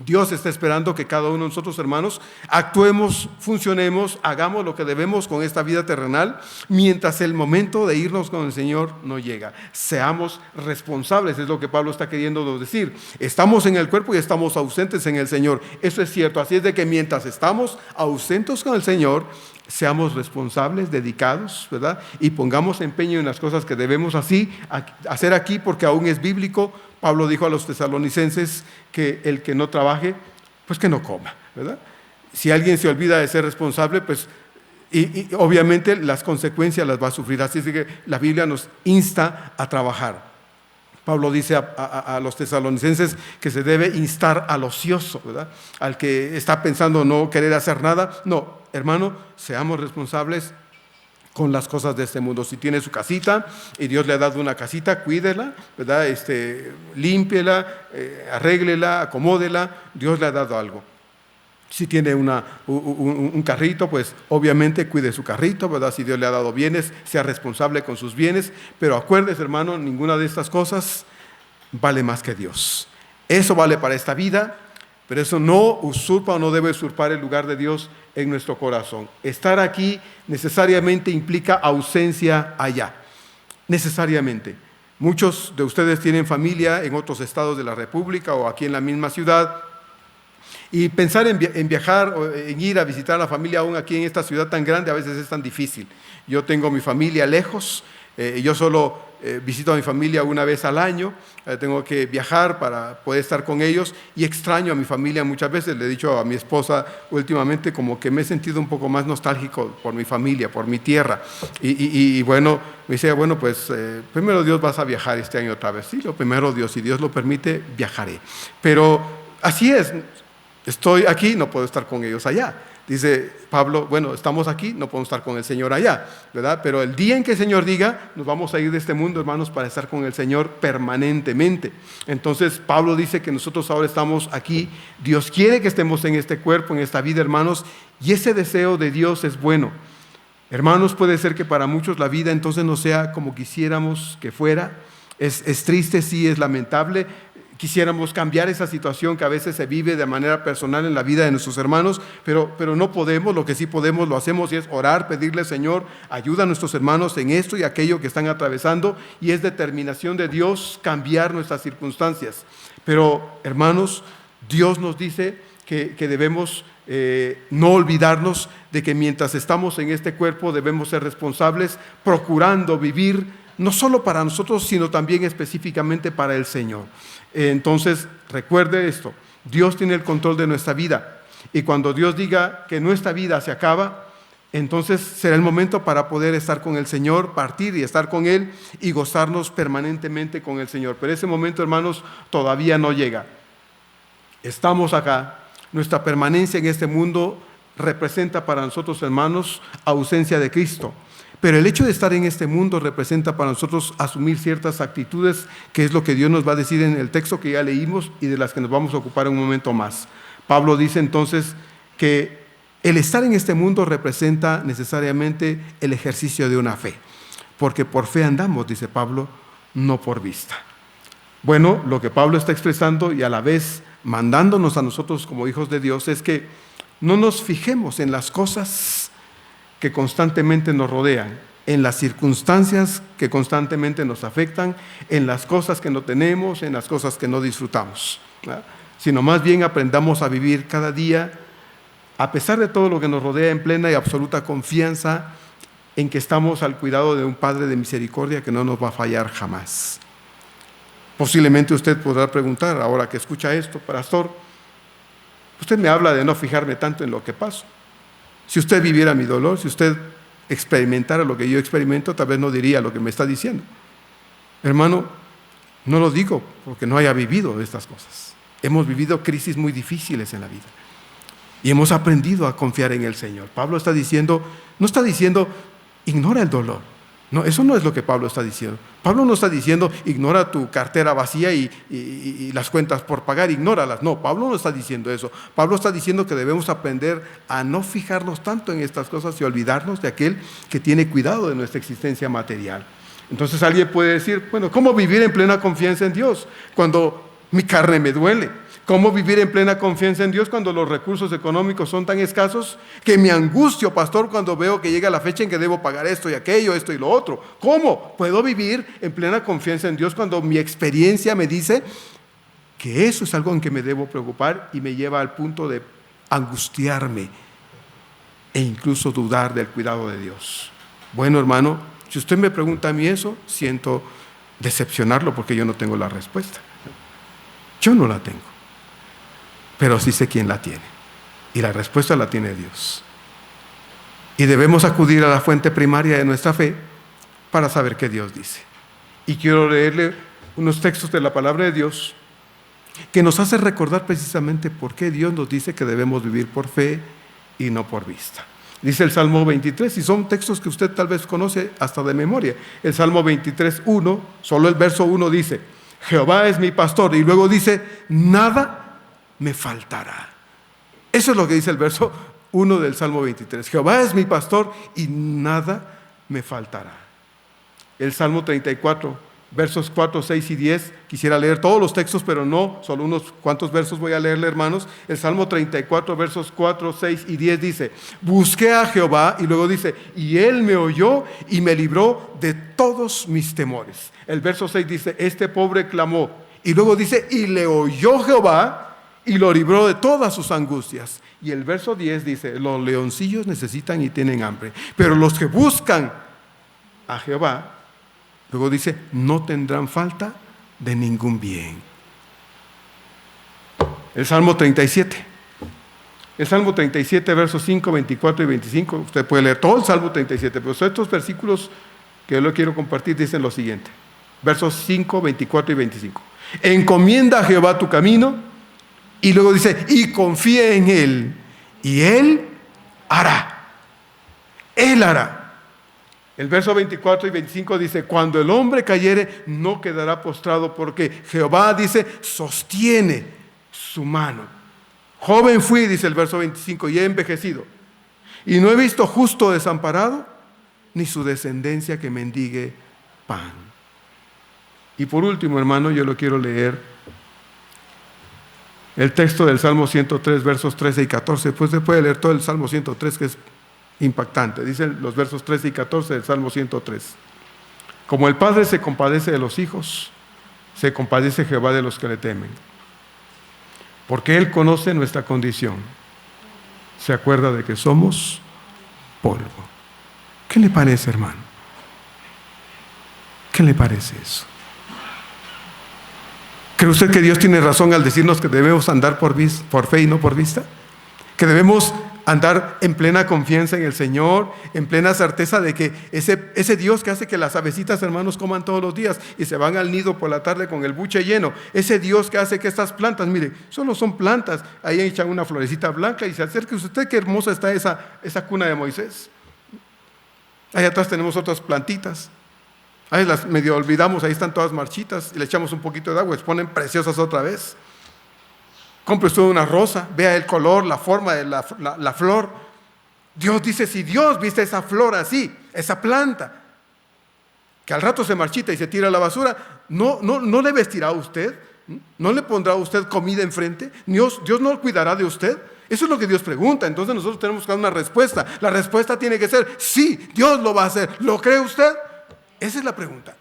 Dios está esperando que cada uno de nosotros, hermanos, actuemos, funcionemos, hagamos lo que debemos con esta vida terrenal, mientras el momento de irnos con el Señor no llega. Seamos responsables, es lo que Pablo está queriendo decir. Estamos en el cuerpo y estamos ausentes en el Señor. Eso es cierto. Así es de que mientras estamos ausentes con el Señor, seamos responsables, dedicados, ¿verdad? Y pongamos empeño en las cosas que debemos hacer aquí, porque aún es bíblico. Pablo dijo a los tesalonicenses que el que no trabaje, pues que no coma, ¿verdad? Si alguien se olvida de ser responsable, pues y obviamente las consecuencias las va a sufrir. Así es que la Biblia nos insta a trabajar. Pablo dice a los tesalonicenses que se debe instar al ocioso, ¿verdad? Al que está pensando no querer hacer nada. No, hermano, seamos responsables con las cosas de este mundo. Si tiene su casita y Dios le ha dado una casita, cuídela, ¿verdad? Límpiela, arréglela, acomódela. Dios le ha dado algo. Si tiene un carrito, pues obviamente cuide su carrito, ¿verdad? Si Dios le ha dado bienes, sea responsable con sus bienes. Pero acuérdese, hermano, ninguna de estas cosas vale más que Dios. Eso vale para esta vida, pero eso no usurpa o no debe usurpar el lugar de Dios en nuestro corazón. Estar aquí necesariamente implica ausencia allá. Necesariamente. Muchos de ustedes tienen familia en otros estados de la República o aquí en la misma ciudad. Y pensar en viajar o en ir a visitar a la familia aún aquí en esta ciudad tan grande a veces es tan difícil. Yo tengo mi familia lejos, yo solo visito a mi familia una vez al año, tengo que viajar para poder estar con ellos y extraño a mi familia muchas veces. Le he dicho a mi esposa últimamente como que me he sentido un poco más nostálgico por mi familia, por mi tierra. Y bueno, me dice, bueno, pues primero Dios vas a viajar este año otra vez. Sí, lo primero Dios, si Dios lo permite, viajaré. Pero así es. Estoy aquí, no puedo estar con ellos allá. Dice Pablo, bueno, estamos aquí, no podemos estar con el Señor allá, ¿verdad? Pero el día en que el Señor diga, nos vamos a ir de este mundo, hermanos, para estar con el Señor permanentemente. Entonces, Pablo dice que nosotros ahora estamos aquí. Dios quiere que estemos en este cuerpo, en esta vida, hermanos, y ese deseo de Dios es bueno. Hermanos, puede ser que para muchos la vida entonces no sea como quisiéramos que fuera. Es triste, sí, es lamentable. Quisiéramos cambiar esa situación que a veces se vive de manera personal en la vida de nuestros hermanos, pero no podemos. Lo que sí podemos, lo hacemos, y es orar, pedirle, Señor, ayuda a nuestros hermanos en esto y aquello que están atravesando, y es determinación de Dios cambiar nuestras circunstancias. Pero, hermanos, Dios nos dice que debemos no olvidarnos de que mientras estamos en este cuerpo debemos ser responsables, procurando vivir no solo para nosotros, sino también específicamente para el Señor. Entonces, recuerde esto, Dios tiene el control de nuestra vida, y cuando Dios diga que nuestra vida se acaba, entonces será el momento para poder estar con el Señor, partir y estar con Él y gozarnos permanentemente con el Señor. Pero ese momento, hermanos, todavía no llega. Estamos acá, nuestra permanencia en este mundo representa para nosotros, hermanos, ausencia de Cristo. Pero el hecho de estar en este mundo representa para nosotros asumir ciertas actitudes, que es lo que Dios nos va a decir en el texto que ya leímos y de las que nos vamos a ocupar en un momento más. Pablo dice entonces que el estar en este mundo representa necesariamente el ejercicio de una fe, porque por fe andamos, dice Pablo, no por vista. Bueno, lo que Pablo está expresando y a la vez mandándonos a nosotros como hijos de Dios es que no nos fijemos en las cosas que constantemente nos rodean, en las circunstancias que constantemente nos afectan, en las cosas que no tenemos, en las cosas que no disfrutamos, ¿verdad? Sino más bien aprendamos a vivir cada día, a pesar de todo lo que nos rodea, en plena y absoluta confianza en que estamos al cuidado de un Padre de misericordia que no nos va a fallar jamás. Posiblemente usted podrá preguntar, ahora que escucha esto, pastor, usted me habla de no fijarme tanto en lo que paso. Si usted viviera mi dolor, si usted experimentara lo que yo experimento, tal vez no diría lo que me está diciendo. Hermano, no lo digo porque no haya vivido estas cosas. Hemos vivido crisis muy difíciles en la vida y hemos aprendido a confiar en el Señor. Pablo está diciendo, no está diciendo, ignora el dolor. No, eso no es lo que Pablo está diciendo. Pablo no está diciendo, ignora tu cartera vacía y las cuentas por pagar, ignóralas. No, Pablo no está diciendo eso. Pablo está diciendo que debemos aprender a no fijarnos tanto en estas cosas y olvidarnos de aquel que tiene cuidado de nuestra existencia material. Entonces alguien puede decir, bueno, ¿cómo vivir en plena confianza en Dios? Cuando Mi carne me duele. ¿Cómo vivir en plena confianza en Dios cuando los recursos económicos son tan escasos que me angustio, pastor, cuando veo que llega la fecha en que debo pagar esto y aquello, esto y lo otro? ¿Cómo puedo vivir en plena confianza en Dios cuando mi experiencia me dice que eso es algo en que me debo preocupar y me lleva al punto de angustiarme e incluso dudar del cuidado de Dios? Bueno, hermano, si usted me pregunta a mí eso, siento decepcionarlo porque yo no tengo la respuesta. Yo no la tengo. Pero sí sé quién la tiene. Y la respuesta la tiene Dios. Y debemos acudir a la fuente primaria de nuestra fe para saber qué Dios dice. Y quiero leerle unos textos de la palabra de Dios que nos hace recordar precisamente por qué Dios nos dice que debemos vivir por fe y no por vista. Dice el Salmo 23, y son textos que usted tal vez conoce hasta de memoria. El Salmo 23, 1, solo el verso 1 dice: Jehová es mi pastor, y luego dice: nada me faltará. Eso es lo que dice el verso 1 del Salmo 23. Jehová es mi pastor y nada me faltará. El Salmo 34, versos 4, 6 y 10. Quisiera leer todos los textos, pero no, solo unos cuantos versos voy a leerle, hermanos. El Salmo 34, versos 4, 6 y 10 dice: busqué a Jehová, y luego dice: y él me oyó y me libró de todos mis temores. El verso 6 dice: este pobre clamó, y luego dice: y le oyó Jehová y lo libró de todas sus angustias. Y el verso 10 dice: los leoncillos necesitan y tienen hambre, pero los que buscan a Jehová, luego dice, no tendrán falta de ningún bien. El Salmo 37. El Salmo 37, versos 5, 24 y 25. Usted puede leer todo el Salmo 37, pero estos versículos que yo le quiero compartir dicen lo siguiente. Versos 5, 24 y 25. Encomienda a Jehová tu camino, y luego dice: y confía en Él, y Él hará. Él hará. El verso 24 y 25 dice: cuando el hombre cayere, no quedará postrado, porque Jehová, dice, sostiene su mano. Joven fui, dice el verso 25, y he envejecido, y no he visto justo desamparado, ni su descendencia que mendigue pan. Y por último, hermano, yo lo quiero leer. El texto del Salmo 103, versos 13 y 14. Pues se puede leer todo el Salmo 103, que es impactante. Dicen los versos 13 y 14 del Salmo 103. Como el Padre se compadece de los hijos, se compadece Jehová de los que le temen. Porque Él conoce nuestra condición. Se acuerda de que somos polvo. ¿Qué le parece, hermano? ¿Qué le parece eso? ¿Cree usted que Dios tiene razón al decirnos que debemos andar por fe y no por vista? Que debemos andar en plena confianza en el Señor, en plena certeza de que ese Dios que hace que las avecitas, hermanos, coman todos los días y se van al nido por la tarde con el buche lleno, ese Dios que hace que estas plantas, mire, solo son plantas, ahí echan una florecita blanca y se acerca usted, qué hermosa está esa cuna de Moisés. Ahí atrás tenemos otras plantitas. Ahí las medio olvidamos, ahí están todas marchitas y le echamos un poquito de agua y se ponen preciosas otra vez. Compre usted una rosa, vea el color, la forma de la flor. Dios dice: si Dios viste esa flor así, esa planta, que al rato se marchita y se tira a la basura, ¿no le vestirá a usted? ¿No le pondrá a usted comida enfrente? ¿Dios no cuidará de usted? Eso es lo que Dios pregunta. Entonces nosotros tenemos que dar una respuesta. La respuesta tiene que ser: sí, Dios lo va a hacer. ¿Lo cree usted? Esa es la pregunta.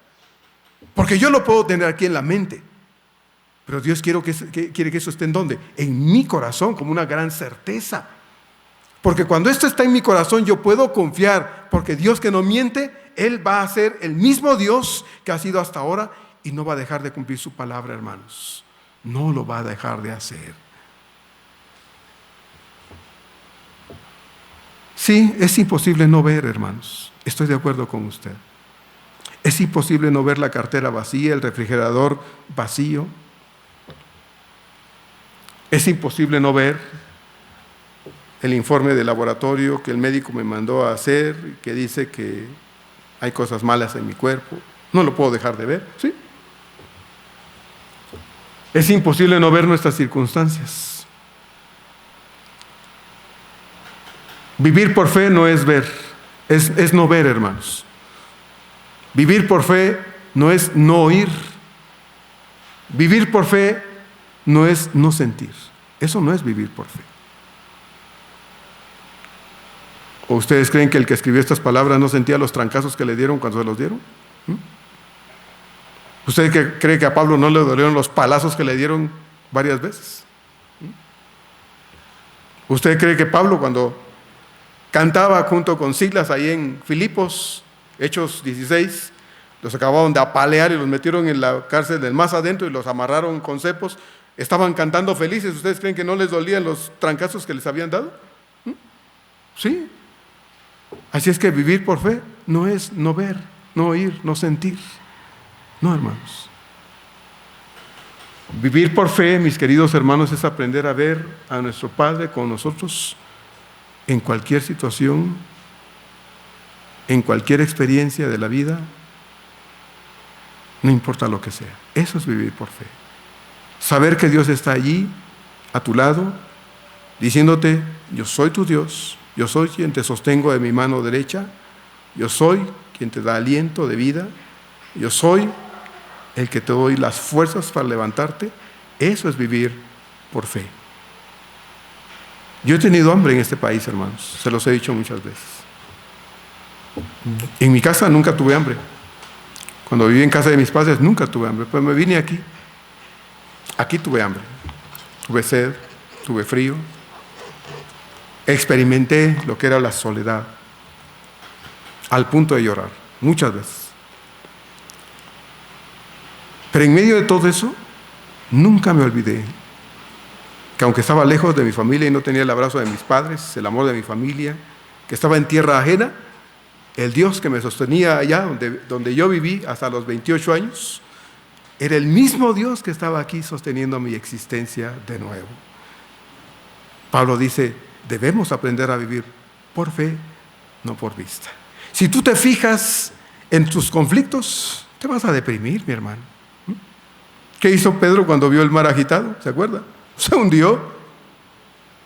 Porque yo lo puedo tener aquí en la mente, pero Dios quiere que eso esté ¿en dónde? En mi corazón, como una gran certeza. Porque cuando esto está en mi corazón, yo puedo confiar, porque Dios que no miente, Él va a ser el mismo Dios que ha sido hasta ahora y no va a dejar de cumplir su palabra, hermanos. No lo va a dejar de hacer. Sí, es imposible no ver, hermanos. Estoy de acuerdo con usted. Es imposible no ver la cartera vacía, el refrigerador vacío. Es imposible no ver el informe de laboratorio que el médico me mandó a hacer, que dice que hay cosas malas en mi cuerpo. No lo puedo dejar de ver, ¿sí? Es imposible no ver nuestras circunstancias. Vivir por fe no es ver, es no ver, hermanos. Vivir por fe no es no oír. Vivir por fe no es no sentir. Eso no es vivir por fe. ¿O ustedes creen que el que escribió estas palabras no sentía los trancazos que le dieron cuando se los dieron? ¿Usted cree que a Pablo no le dolieron los palazos que le dieron varias veces? ¿Usted cree que Pablo, cuando cantaba junto con Silas ahí en Filipos, Hechos 16, los acababan de apalear y los metieron en la cárcel del más adentro y los amarraron con cepos, estaban cantando felices? ¿Ustedes creen que no les dolían los trancazos que les habían dado? Sí. Así es que vivir por fe no es no ver, no oír, no sentir. No, hermanos. Vivir por fe, mis queridos hermanos, es aprender a ver a nuestro Padre con nosotros en cualquier situación, en cualquier experiencia de la vida, no importa lo que sea. Eso es vivir por fe. Saber que Dios está allí, a tu lado, diciéndote: yo soy tu Dios, yo soy quien te sostengo de mi mano derecha, yo soy quien te da aliento de vida, yo soy el que te doy las fuerzas para levantarte. Eso es vivir por fe. Yo he tenido hambre en este país, hermanos, se los he dicho muchas veces. En mi casa nunca tuve hambre. Cuando viví en casa de mis padres nunca tuve hambre, pues me vine aquí. Aquí tuve hambre, tuve sed, tuve frío. Experimenté lo que era la soledad, al punto de llorar, muchas veces. Pero en medio de todo eso, nunca me olvidé que aunque estaba lejos de mi familia y no tenía el abrazo de mis padres, el amor de mi familia, que estaba en tierra ajena, el Dios que me sostenía allá donde yo viví hasta los 28 años, era el mismo Dios que estaba aquí sosteniendo mi existencia de nuevo. Pablo dice: debemos aprender a vivir por fe, no por vista. Si tú te fijas en tus conflictos, te vas a deprimir, mi hermano. ¿Qué hizo Pedro cuando vio el mar agitado? ¿Se acuerda? Se hundió.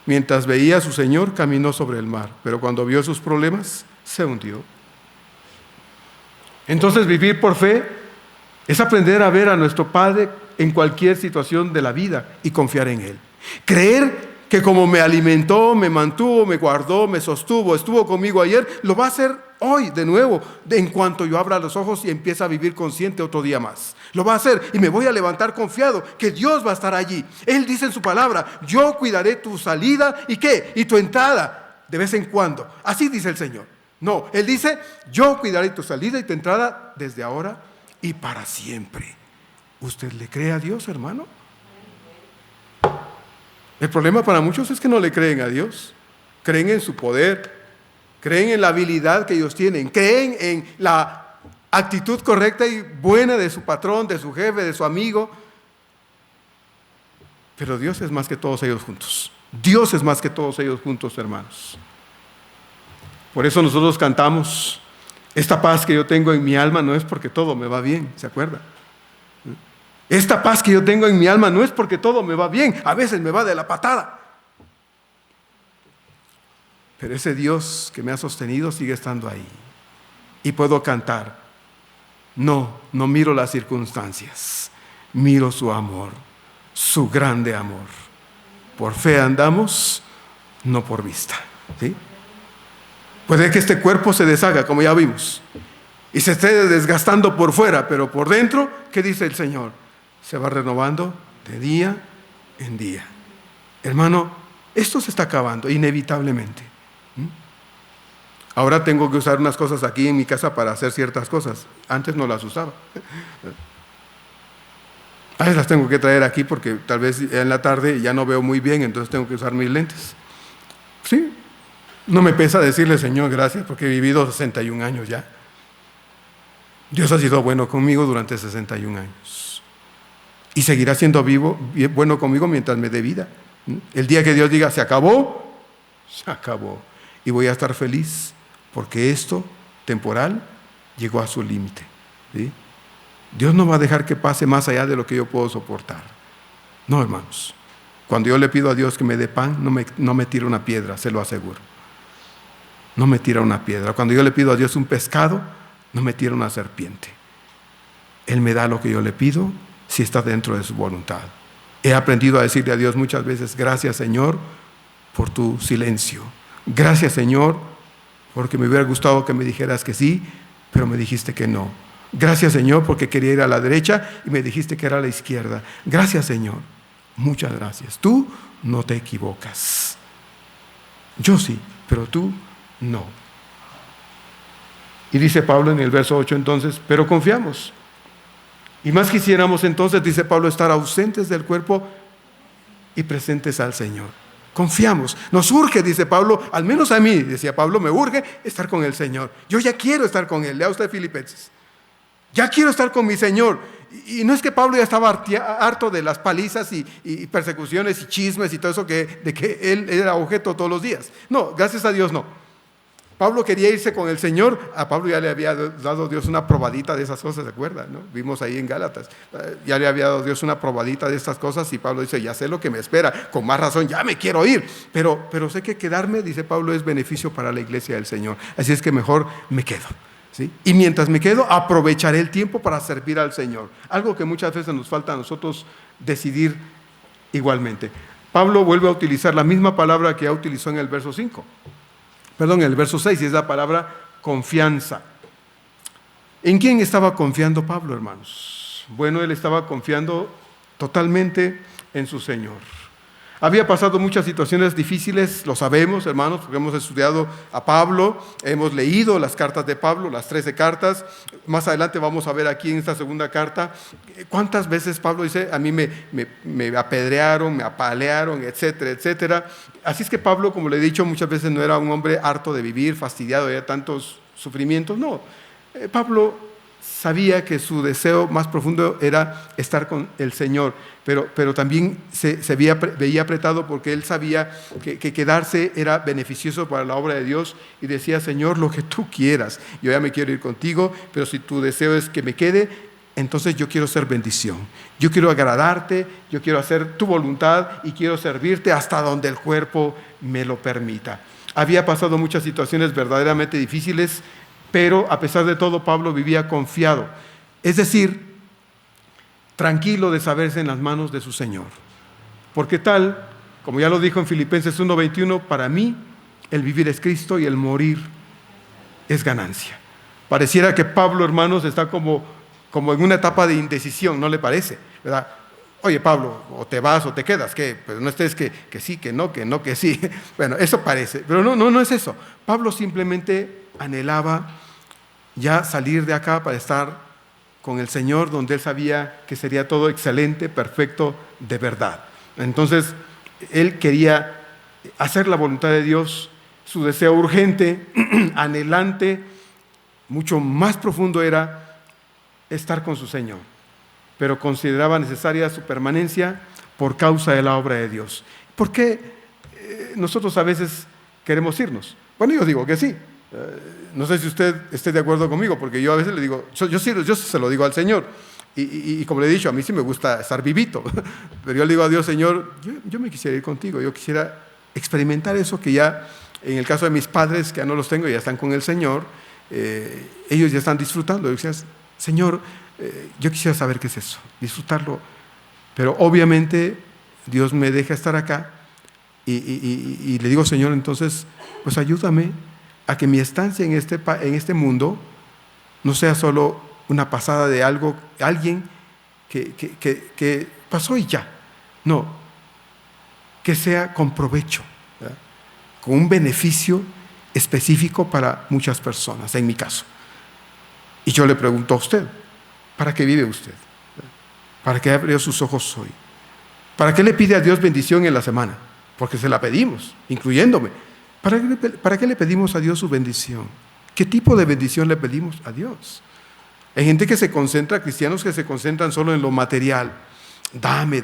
Mientras veía a su Señor, caminó sobre el mar, pero cuando vio sus problemas, se hundió. Entonces, vivir por fe es aprender a ver a nuestro Padre en cualquier situación de la vida y confiar en Él. Creer que como me alimentó, me mantuvo, me guardó, me sostuvo, estuvo conmigo ayer, lo va a hacer hoy de nuevo, en cuanto yo abra los ojos y empiece a vivir consciente otro día más. Lo va a hacer y me voy a levantar confiado que Dios va a estar allí. Él dice en su palabra: yo cuidaré tu salida y ¿qué? Y tu entrada de vez en cuando. Así dice el Señor. No, Él dice: yo cuidaré tu salida y tu entrada desde ahora y para siempre. ¿Usted le cree a Dios, hermano? El problema para muchos es que no le creen a Dios. Creen en su poder, creen en la habilidad que ellos tienen, creen en la actitud correcta y buena de su patrón, de su jefe, de su amigo. Pero Dios es más que todos ellos juntos. Dios es más que todos ellos juntos, hermanos. Por eso nosotros cantamos: esta paz que yo tengo en mi alma no es porque todo me va bien, ¿se acuerda? Esta paz que yo tengo en mi alma no es porque todo me va bien, a veces me va de la patada. Pero ese Dios que me ha sostenido sigue estando ahí. Y puedo cantar: no miro las circunstancias, miro su amor, su grande amor. Por fe andamos, no por vista. ¿Sí? Puede que este cuerpo se deshaga, como ya vimos, y se esté desgastando por fuera, pero por dentro, ¿qué dice el Señor? Se va renovando de día en día. Hermano, esto se está acabando inevitablemente. Ahora tengo que usar unas cosas aquí en mi casa para hacer ciertas cosas. Antes no las usaba. A veces las tengo que traer aquí porque tal vez en la tarde ya no veo muy bien, entonces tengo que usar mis lentes. Sí, no me pesa decirle: Señor, gracias, porque he vivido 61 años ya. Dios ha sido bueno conmigo durante 61 años. Y seguirá siendo bueno conmigo mientras me dé vida. El día que Dios diga: se acabó, se acabó. Y voy a estar feliz porque esto temporal llegó a su límite. ¿Sí? Dios no va a dejar que pase más allá de lo que yo puedo soportar. No, hermanos. Cuando yo le pido a Dios que me dé pan, no me tira una piedra, se lo aseguro. No me tira una piedra. Cuando yo le pido a Dios un pescado, no me tira una serpiente. Él me da lo que yo le pido si está dentro de su voluntad. He aprendido a decirle a Dios muchas veces: gracias, Señor, por tu silencio. Gracias, Señor, porque me hubiera gustado que me dijeras que sí, pero me dijiste que no. Gracias, Señor, porque quería ir a la derecha y me dijiste que era a la izquierda. Gracias, Señor. Muchas gracias. Tú no te equivocas. Yo sí, pero tú no. Y dice Pablo en el verso 8 entonces: pero confiamos. Y más quisiéramos entonces, dice Pablo, estar ausentes del cuerpo y presentes al Señor. Confiamos. Nos urge, dice Pablo, al menos a mí, decía Pablo, me urge estar con el Señor. Yo ya quiero estar con Él. Lea usted Filipenses. Ya quiero estar con mi Señor. Y no es que Pablo ya estaba harto de las palizas y persecuciones y chismes y todo eso de que él era objeto todos los días. No, gracias a Dios no. Pablo quería irse con el Señor. A Pablo ya le había dado Dios una probadita de esas cosas, ¿se acuerdan? ¿No? Vimos ahí en Gálatas. Ya le había dado Dios una probadita de estas cosas y Pablo dice: ya sé lo que me espera, con más razón ya me quiero ir. Pero sé que quedarme, dice Pablo, es beneficio para la iglesia del Señor. Así es que mejor me quedo. ¿Sí? Y mientras me quedo, aprovecharé el tiempo para servir al Señor. Algo que muchas veces nos falta a nosotros decidir igualmente. Pablo vuelve a utilizar la misma palabra que ya utilizó en el verso 5. Perdón, en el verso 6, y es la palabra confianza. ¿En quién estaba confiando Pablo, hermanos? Bueno, él estaba confiando totalmente en su Señor. Había pasado muchas situaciones difíciles, lo sabemos, hermanos, porque hemos estudiado a Pablo, hemos leído las cartas de Pablo, las 13 cartas. Más adelante vamos a ver aquí en esta segunda carta cuántas veces Pablo dice: a mí me apedrearon, me apalearon, etcétera, etcétera. Así es que Pablo, como le he dicho muchas veces, no era un hombre harto de vivir, fastidiado de tantos sufrimientos, no. Pablo sabía que su deseo más profundo era estar con el Señor, pero también se veía apretado porque él sabía que quedarse era beneficioso para la obra de Dios y decía: Señor, lo que tú quieras, yo ya me quiero ir contigo, pero si tu deseo es que me quede, entonces yo quiero ser bendición, yo quiero agradarte, yo quiero hacer tu voluntad y quiero servirte hasta donde el cuerpo me lo permita. Había pasado muchas situaciones verdaderamente difíciles, pero a pesar de todo, Pablo vivía confiado, es decir, tranquilo de saberse en las manos de su Señor. Porque tal, como ya lo dijo en Filipenses 1:21, para mí el vivir es Cristo y el morir es ganancia. Pareciera que Pablo, hermanos, está como en una etapa de indecisión, ¿no le parece? ¿Verdad? Oye, Pablo, o te vas o te quedas, ¿qué? Pero no estés que sí, que no, que sí. Bueno, eso parece, pero no es eso. Pablo simplemente anhelaba ya salir de acá para estar con el Señor, donde él sabía que sería todo excelente, perfecto, de verdad. Entonces, él quería hacer la voluntad de Dios. Su deseo urgente, anhelante, mucho más profundo era estar con su Señor, pero consideraba necesaria su permanencia por causa de la obra de Dios. ¿Por qué nosotros a veces queremos irnos? Bueno, yo digo que sí. No sé si usted esté de acuerdo conmigo, porque yo a veces le digo, yo se lo digo al Señor, y como le he dicho, a mí sí me gusta estar vivito, pero yo le digo a Dios: Señor, yo me quisiera ir contigo, yo quisiera experimentar eso que ya, en el caso de mis padres, que ya no los tengo, ya están con el Señor, ellos ya están disfrutando. Yo decía: Señor, yo quisiera saber qué es eso, disfrutarlo, pero obviamente Dios me deja estar acá, y le digo: Señor, entonces, pues ayúdame a que mi estancia en este mundo no sea solo una pasada de alguien que pasó y ya. No, que sea con provecho, ¿verdad? Con un beneficio específico para muchas personas, en mi caso. Y yo le pregunto a usted: ¿para qué vive usted? ¿Para qué abrió sus ojos hoy? ¿Para qué le pide a Dios bendición en la semana? Porque se la pedimos, incluyéndome. ¿Para qué le pedimos a Dios su bendición? ¿Qué tipo de bendición le pedimos a Dios? Hay gente que se concentra, cristianos que se concentran solo en lo material. Dame.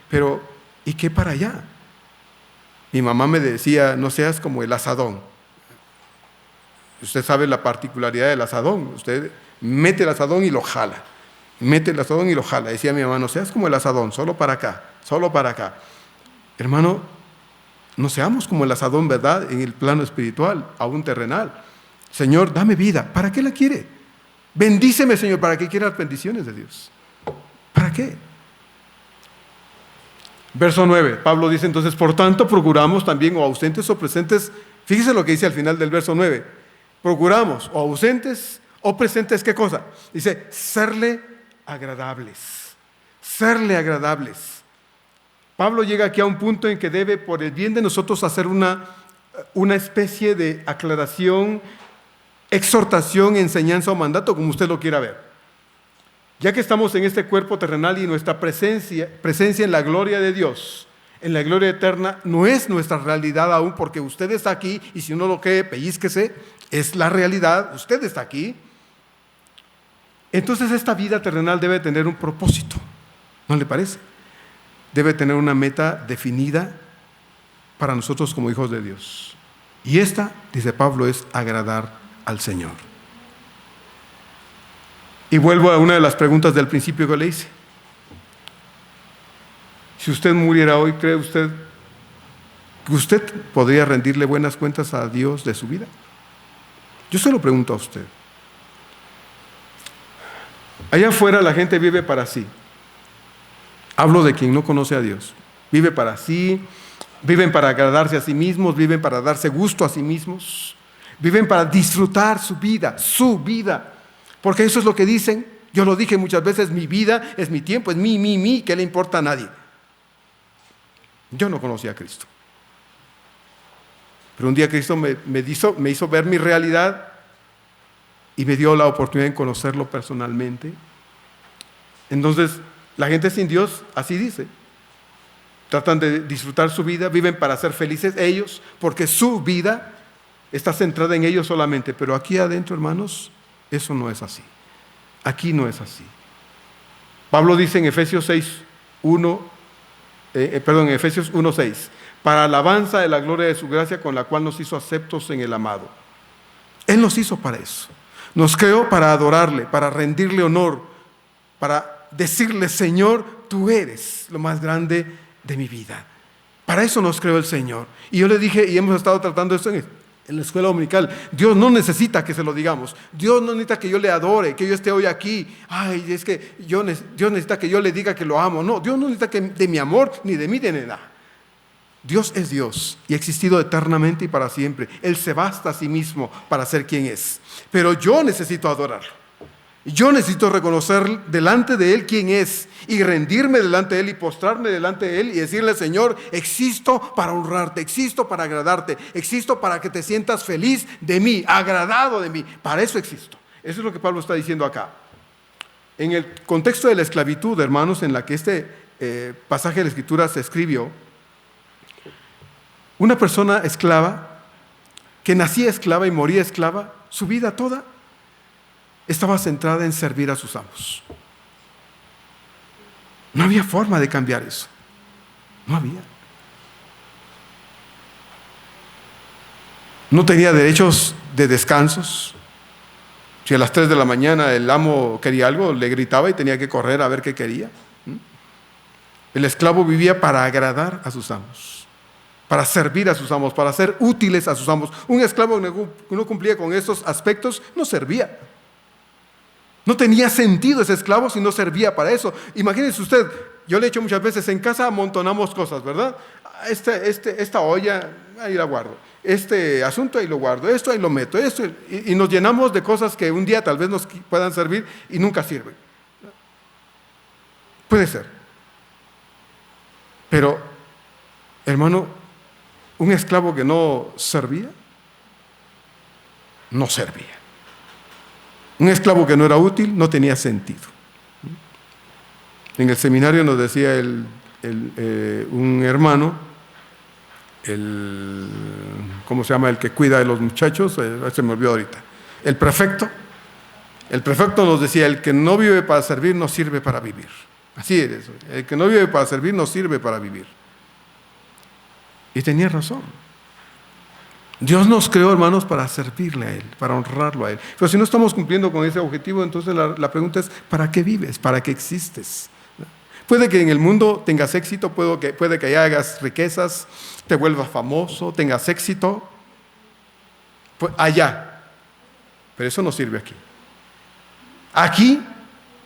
Pero, ¿y qué para allá? Mi mamá me decía: no seas como el asadón. Usted sabe la particularidad del asadón. Usted mete el asadón y lo jala. Decía mi mamá: no seas como el asadón, solo para acá. Hermano, no seamos como el asadón, ¿verdad? En el plano espiritual, aún terrenal. Señor, dame vida. ¿Para qué la quiere? Bendíceme, Señor. ¿Para qué quiere las bendiciones de Dios? ¿Para qué? Verso 9, Pablo dice entonces, por tanto procuramos también, o ausentes o presentes, fíjese lo que dice al final del verso 9, procuramos, o ausentes o presentes, ¿qué cosa? Dice, serle agradables, serle agradables. Pablo llega aquí a un punto en que debe, por el bien de nosotros, hacer una especie de aclaración, exhortación, enseñanza o mandato, como usted lo quiera ver. Ya que estamos en este cuerpo terrenal y nuestra presencia en la gloria de Dios, en la gloria eterna, no es nuestra realidad aún, porque usted está aquí y si uno lo cree, pellízquese, es la realidad, usted está aquí. Entonces esta vida terrenal debe tener un propósito, ¿no le parece? Debe tener una meta definida para nosotros como hijos de Dios. Y esta, dice Pablo, es agradar al Señor. Y vuelvo a una de las preguntas del principio que le hice. Si usted muriera hoy, ¿cree usted que usted podría rendirle buenas cuentas a Dios de su vida? Yo se lo pregunto a usted. Allá afuera la gente vive para sí. Hablo de quien no conoce a Dios. Vive para sí, viven para agradarse a sí mismos, viven para darse gusto a sí mismos, viven para disfrutar su vida, porque eso es lo que dicen. Yo lo dije muchas veces, mi vida es mi tiempo, es mi, ¿qué le importa a nadie? Yo no conocía a Cristo. Pero un día Cristo me hizo ver mi realidad y me dio la oportunidad de conocerlo personalmente. Entonces, la gente sin Dios así dice. Tratan de disfrutar su vida, viven para ser felices ellos, porque su vida está centrada en ellos solamente. Pero aquí adentro, hermanos, eso no es así. Aquí no es así. Pablo dice en Efesios 1:6, para alabanza de la gloria de su gracia con la cual nos hizo aceptos en el amado. Él nos hizo para eso. Nos creó para adorarle, para rendirle honor, para decirle, Señor, tú eres lo más grande de mi vida. Para eso nos creó el Señor. Y yo le dije, y hemos estado tratando esto en la escuela dominical, Dios no necesita que se lo digamos. Dios no necesita que yo le adore, que yo esté hoy aquí. Ay, es que Dios necesita que yo le diga que lo amo. No, Dios no necesita de mi amor, ni de mí, de nada. Dios es Dios y ha existido eternamente y para siempre. Él se basta a sí mismo para ser quien es. Pero yo necesito adorarlo. Yo necesito reconocer delante de Él quién es y rendirme delante de Él y postrarme delante de Él y decirle, Señor, existo para honrarte, existo para agradarte, existo para que te sientas feliz de mí, agradado de mí. Para eso existo. Eso es lo que Pablo está diciendo acá. En el contexto de la esclavitud, hermanos, en la que este pasaje de la Escritura se escribió, una persona esclava, que nacía esclava y moría esclava, su vida toda estaba centrada en servir a sus amos. No había forma de cambiar eso. No había. No tenía derechos de descansos. Si a las 3 de la mañana el amo quería algo, le gritaba y tenía que correr a ver qué quería. El esclavo vivía para agradar a sus amos, para servir a sus amos, para ser útiles a sus amos. Un esclavo que no cumplía con estos aspectos no servía. No tenía sentido ese esclavo si no servía para eso. Imagínense usted, yo le he hecho muchas veces, en casa amontonamos cosas, ¿verdad? Esta olla, ahí la guardo. Este asunto, ahí lo guardo. Esto, ahí lo meto. Y nos llenamos de cosas que un día tal vez nos puedan servir y nunca sirven. Puede ser. Pero, hermano, un esclavo que no servía, no servía. Un esclavo que no era útil no tenía sentido. En el seminario nos decía un hermano, ¿cómo se llama? El que cuida de los muchachos, se me olvidó ahorita. El prefecto nos decía, el que no vive para servir no sirve para vivir. Así es eso. El que no vive para servir no sirve para vivir. Y tenía razón. Dios nos creó, hermanos, para servirle a Él, para honrarlo a Él. Pero si no estamos cumpliendo con ese objetivo, entonces la pregunta es, ¿para qué vives? ¿Para qué existes? Puede que en el mundo tengas éxito, puede que hagas riquezas, te vuelvas famoso, tengas éxito, allá. Pero eso no sirve aquí. Aquí,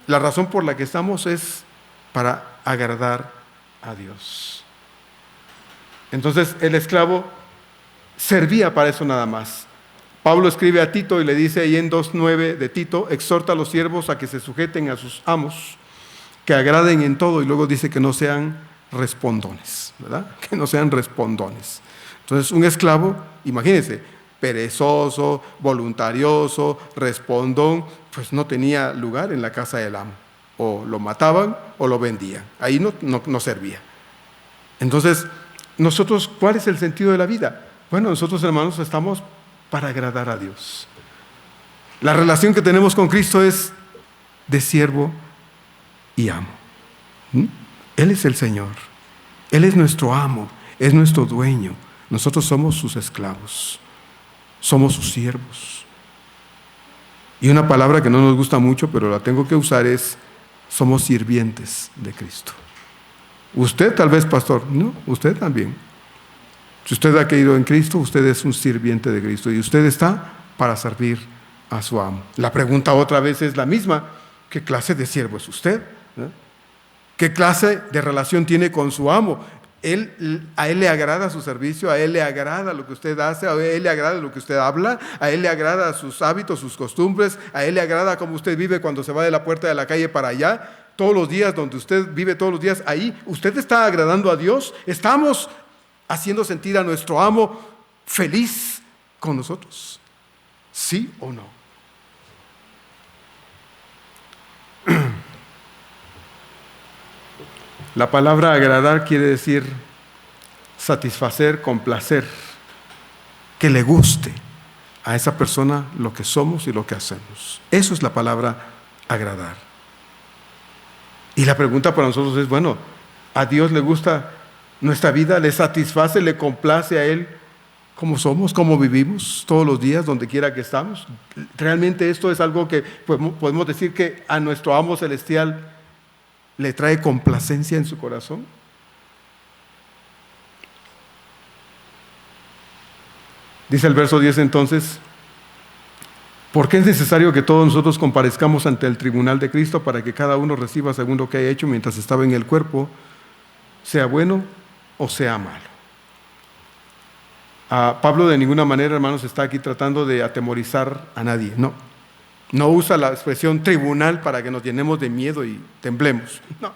la razón por la que estamos es para agradar a Dios. Entonces el esclavo servía para eso nada más. Pablo escribe a Tito y le dice ahí en 2:9 de Tito: exhorta a los siervos a que se sujeten a sus amos, que agraden en todo, y luego dice que no sean respondones, ¿verdad? Que no sean respondones. Entonces un esclavo, imagínense, perezoso, voluntarioso, respondón, pues no tenía lugar en la casa del amo. O lo mataban o lo vendían. Ahí no servía. Entonces, nosotros, ¿cuál es el sentido de la vida? Bueno, nosotros, hermanos, estamos para agradar a Dios. La relación que tenemos con Cristo es de siervo y amo. Él es el Señor. Él es nuestro amo, es nuestro dueño. Nosotros somos sus esclavos. Somos sus siervos. Y una palabra que no nos gusta mucho, pero la tengo que usar, es: somos sirvientes de Cristo. Usted tal vez, pastor, no, usted también. Si usted ha creído en Cristo, usted es un sirviente de Cristo y usted está para servir a su amo. La pregunta otra vez es la misma: ¿qué clase de siervo es usted? ¿Qué clase de relación tiene con su amo? A él le agrada su servicio, a él le agrada lo que usted hace, a él le agrada lo que usted habla, a él le agrada sus hábitos, sus costumbres, a él le agrada cómo usted vive cuando se va de la puerta de la calle para allá, todos los días, donde usted vive todos los días, ahí usted está agradando a Dios. Estamos haciendo sentir a nuestro amo feliz con nosotros, ¿sí o no? La palabra agradar quiere decir satisfacer, complacer, que le guste a esa persona lo que somos y lo que hacemos. Eso es la palabra agradar. Y la pregunta para nosotros es: bueno, ¿a Dios le gusta nuestra vida? ¿Le satisface, le complace a Él cómo somos, cómo vivimos todos los días, donde quiera que estamos? ¿Realmente esto es algo que podemos decir que a nuestro amo celestial le trae complacencia en su corazón? Dice el verso 10 entonces: porque es necesario que todos nosotros comparezcamos ante el tribunal de Cristo, para que cada uno reciba según lo que haya hecho mientras estaba en el cuerpo, sea bueno o sea malo. Pablo de ninguna manera, hermanos, está aquí tratando de atemorizar a nadie. No usa la expresión tribunal para que nos llenemos de miedo y temblemos. No,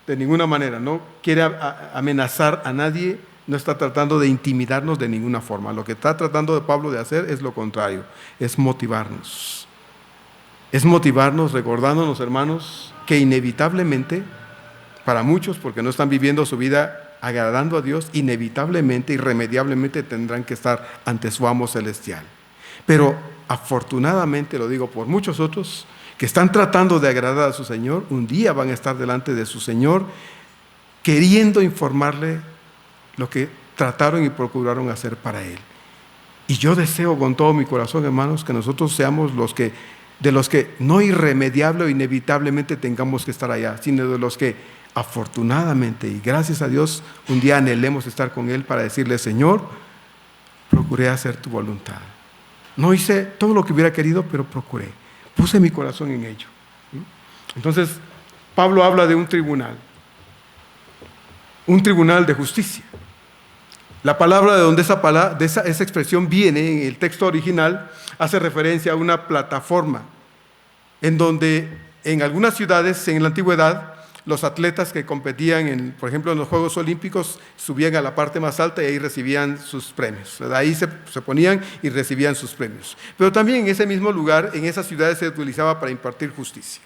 de ninguna manera. No quiere amenazar a nadie, no está tratando de intimidarnos de ninguna forma. Lo que está tratando de Pablo de hacer es lo contrario, es motivarnos. Es motivarnos recordándonos, hermanos, que inevitablemente, para muchos, porque no están viviendo su vida agradando a Dios, inevitablemente, irremediablemente tendrán que estar ante su amo celestial. Pero afortunadamente, lo digo por muchos otros que están tratando de agradar a su Señor, un día van a estar delante de su Señor queriendo informarle lo que trataron y procuraron hacer para Él. Y yo deseo con todo mi corazón, hermanos, que nosotros seamos de los que no irremediable o inevitablemente tengamos que estar allá, sino de los que afortunadamente y gracias a Dios un día anhelemos estar con Él para decirle: Señor, procuré hacer tu voluntad. No hice todo lo que hubiera querido, pero procuré. Puse mi corazón en ello. Entonces, Pablo habla de un tribunal de justicia. La palabra de donde esa expresión viene en el texto original hace referencia a una plataforma en donde en algunas ciudades en la antigüedad los atletas que competían, por ejemplo, en los Juegos Olímpicos, subían a la parte más alta y ahí recibían sus premios. Ahí se ponían y recibían sus premios. Pero también en ese mismo lugar, en esas ciudades, se utilizaba para impartir justicia.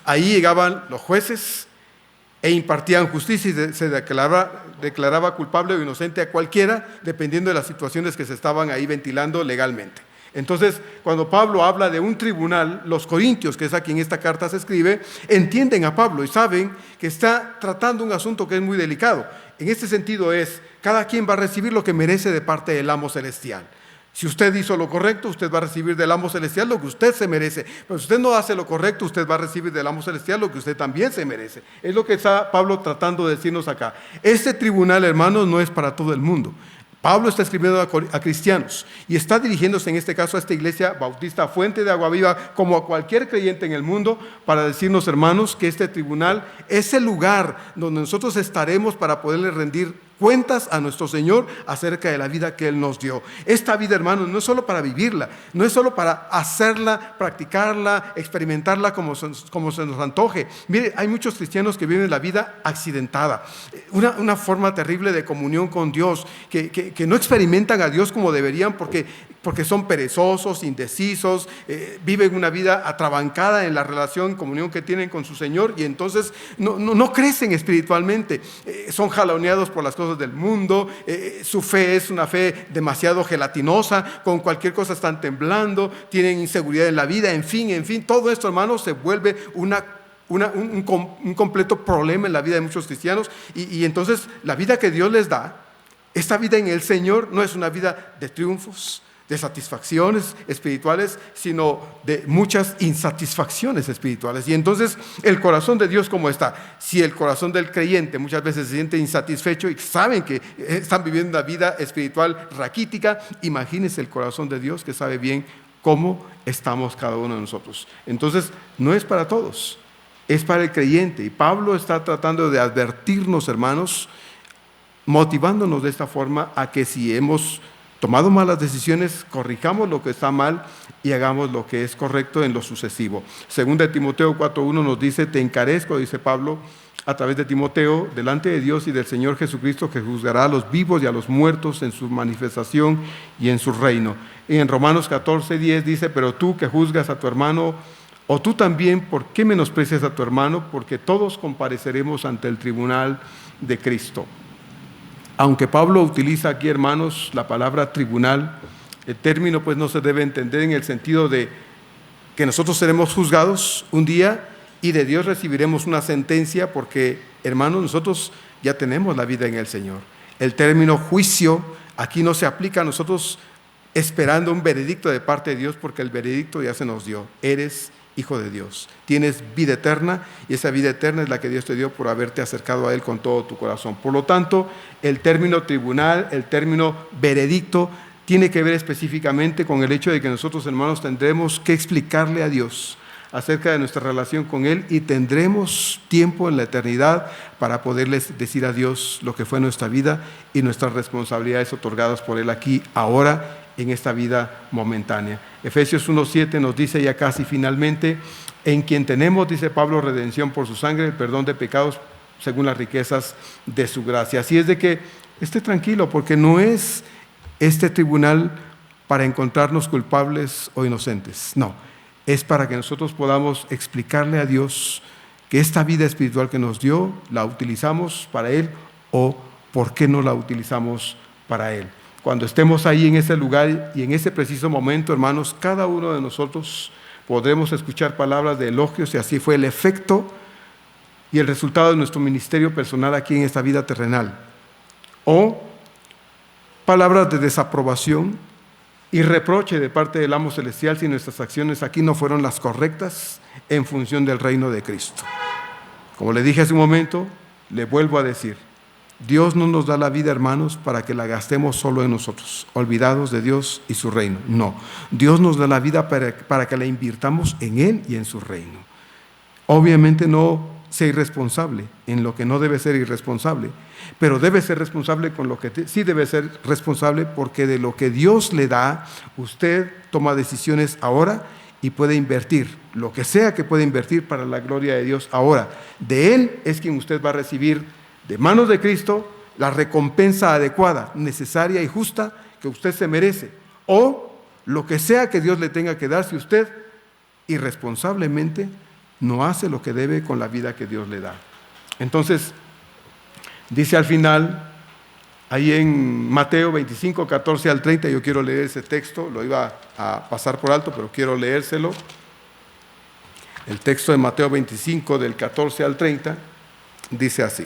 Ahí llegaban los jueces e impartían justicia y se declaraba culpable o inocente a cualquiera, dependiendo de las situaciones que se estaban ahí ventilando legalmente. Entonces, cuando Pablo habla de un tribunal, los corintios, que es a quien esta carta se escribe, entienden a Pablo y saben que está tratando un asunto que es muy delicado. En este sentido cada quien va a recibir lo que merece de parte del amo celestial. Si usted hizo lo correcto, usted va a recibir del amo celestial lo que usted se merece. Pero si usted no hace lo correcto, usted va a recibir del amo celestial lo que usted también se merece. Es lo que está Pablo tratando de decirnos acá. Este tribunal, hermanos, no es para todo el mundo. Pablo está escribiendo a cristianos y está dirigiéndose en este caso a esta iglesia bautista Fuente de Agua Viva como a cualquier creyente en el mundo para decirnos, hermanos, que este tribunal es el lugar donde nosotros estaremos para poderle rendir cuentas a nuestro Señor acerca de la vida que Él nos dio. Esta vida, hermanos, no es solo para vivirla, no es solo para hacerla, practicarla, experimentarla como se nos antoje. Mire, hay muchos cristianos que viven la vida accidentada, una forma terrible de comunión con Dios, que no experimentan a Dios como deberían porque son perezosos, indecisos, viven una vida atrabancada en la relación, comunión que tienen con su Señor y entonces no crecen espiritualmente, son jaloneados por las cosas del mundo, su fe es una fe demasiado gelatinosa, con cualquier cosa están temblando, tienen inseguridad en la vida, en fin, todo esto, hermanos, se vuelve un completo problema en la vida de muchos cristianos y entonces la vida que Dios les da, esta vida en el Señor no es una vida de triunfos, de satisfacciones espirituales, sino de muchas insatisfacciones espirituales. Y entonces el corazón de Dios, ¿cómo está? Si el corazón del creyente muchas veces se siente insatisfecho y saben que están viviendo una vida espiritual raquítica, imagínense el corazón de Dios que sabe bien cómo estamos cada uno de nosotros. Entonces no es para todos, es para el creyente. Y Pablo está tratando de advertirnos, hermanos, motivándonos de esta forma a que si hemos tomado malas decisiones, corrijamos lo que está mal y hagamos lo que es correcto en lo sucesivo. Segunda de Timoteo 4:1 nos dice: te encarezco, dice Pablo, a través de Timoteo, delante de Dios y del Señor Jesucristo, que juzgará a los vivos y a los muertos en su manifestación y en su reino. Y en Romanos 14:10 dice: pero tú que juzgas a tu hermano, o tú también, ¿por qué menosprecias a tu hermano? Porque todos compareceremos ante el tribunal de Cristo. Aunque Pablo utiliza aquí, hermanos, la palabra tribunal, el término pues no se debe entender en el sentido de que nosotros seremos juzgados un día y de Dios recibiremos una sentencia porque, hermanos, nosotros ya tenemos la vida en el Señor. El término juicio aquí no se aplica a nosotros esperando un veredicto de parte de Dios porque el veredicto ya se nos dio. Eres hijo de Dios, tienes vida eterna y esa vida eterna es la que Dios te dio por haberte acercado a Él con todo tu corazón. Por lo tanto, el término tribunal, el término veredicto, tiene que ver específicamente con el hecho de que nosotros, hermanos, tendremos que explicarle a Dios acerca de nuestra relación con Él y tendremos tiempo en la eternidad para poderles decir a Dios lo que fue nuestra vida y nuestras responsabilidades otorgadas por Él aquí, ahora, en esta vida momentánea. Efesios 1:7 nos dice ya casi finalmente: en quien tenemos, dice Pablo, redención por su sangre, el perdón de pecados según las riquezas de su gracia. Así es de que esté tranquilo, porque no es este tribunal para encontrarnos culpables o inocentes, no, es para que nosotros podamos explicarle a Dios que esta vida espiritual que nos dio, la utilizamos para Él o por qué no la utilizamos para Él. Cuando estemos ahí en ese lugar y en ese preciso momento, hermanos, cada uno de nosotros podremos escuchar palabras de elogios, y así fue el efecto y el resultado de nuestro ministerio personal aquí en esta vida terrenal. O palabras de desaprobación y reproche de parte del amo celestial si nuestras acciones aquí no fueron las correctas en función del reino de Cristo. Como le dije hace un momento, le vuelvo a decir: Dios no nos da la vida, hermanos, para que la gastemos solo en nosotros, olvidados de Dios y su reino. No, Dios nos da la vida para que la invirtamos en Él y en su reino. Obviamente no sea irresponsable en lo que no debe ser irresponsable, pero debe ser responsable con lo que sí debe ser responsable, porque de lo que Dios le da, usted toma decisiones ahora y puede invertir, lo que sea que pueda invertir para la gloria de Dios ahora. De Él es quien usted va a recibir de manos de Cristo la recompensa adecuada, necesaria y justa que usted se merece, o lo que sea que Dios le tenga que dar si usted irresponsablemente no hace lo que debe con la vida que Dios le da. Entonces, dice al final, ahí en Mateo 25, 14 al 30, yo quiero leer ese texto, lo iba a pasar por alto, pero quiero leérselo. El texto de Mateo 25, del 14 al 30, dice así.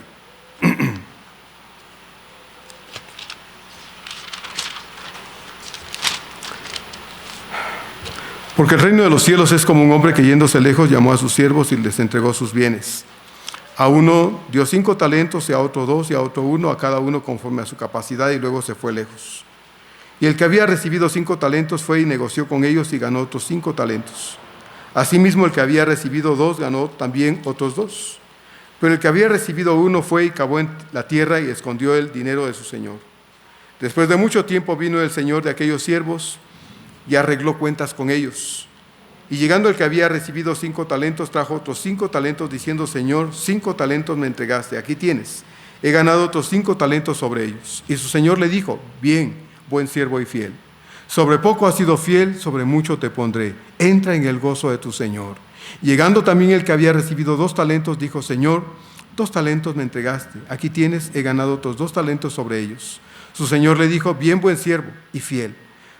Porque el reino de los cielos es como un hombre que yéndose lejos llamó a sus siervos y les entregó sus bienes. A uno dio 5 talentos, y a otro 2, y a otro 1, a cada uno conforme a su capacidad, y luego se fue lejos. Y el que había recibido 5 talentos fue y negoció con ellos y ganó otros 5 talentos. Asimismo, el que había recibido 2 ganó también otros 2. Pero el que había recibido 1 fue y cavó en la tierra y escondió el dinero de su señor. Después de mucho tiempo vino el señor de aquellos siervos y arregló cuentas con ellos. Y llegando el que había recibido 5 talentos, trajo otros 5 talentos, diciendo: Señor, 5 talentos me entregaste, aquí tienes. He ganado otros 5 talentos sobre ellos. Y su señor le dijo: Bien, buen siervo y fiel. Sobre poco has sido fiel, sobre mucho te pondré. Entra en el gozo de tu señor. Llegando también el que había recibido 2 talentos, dijo: Señor, 2 talentos me entregaste. Aquí tienes, he ganado otros 2 talentos sobre ellos. Su señor le dijo: Bien, buen siervo y fiel.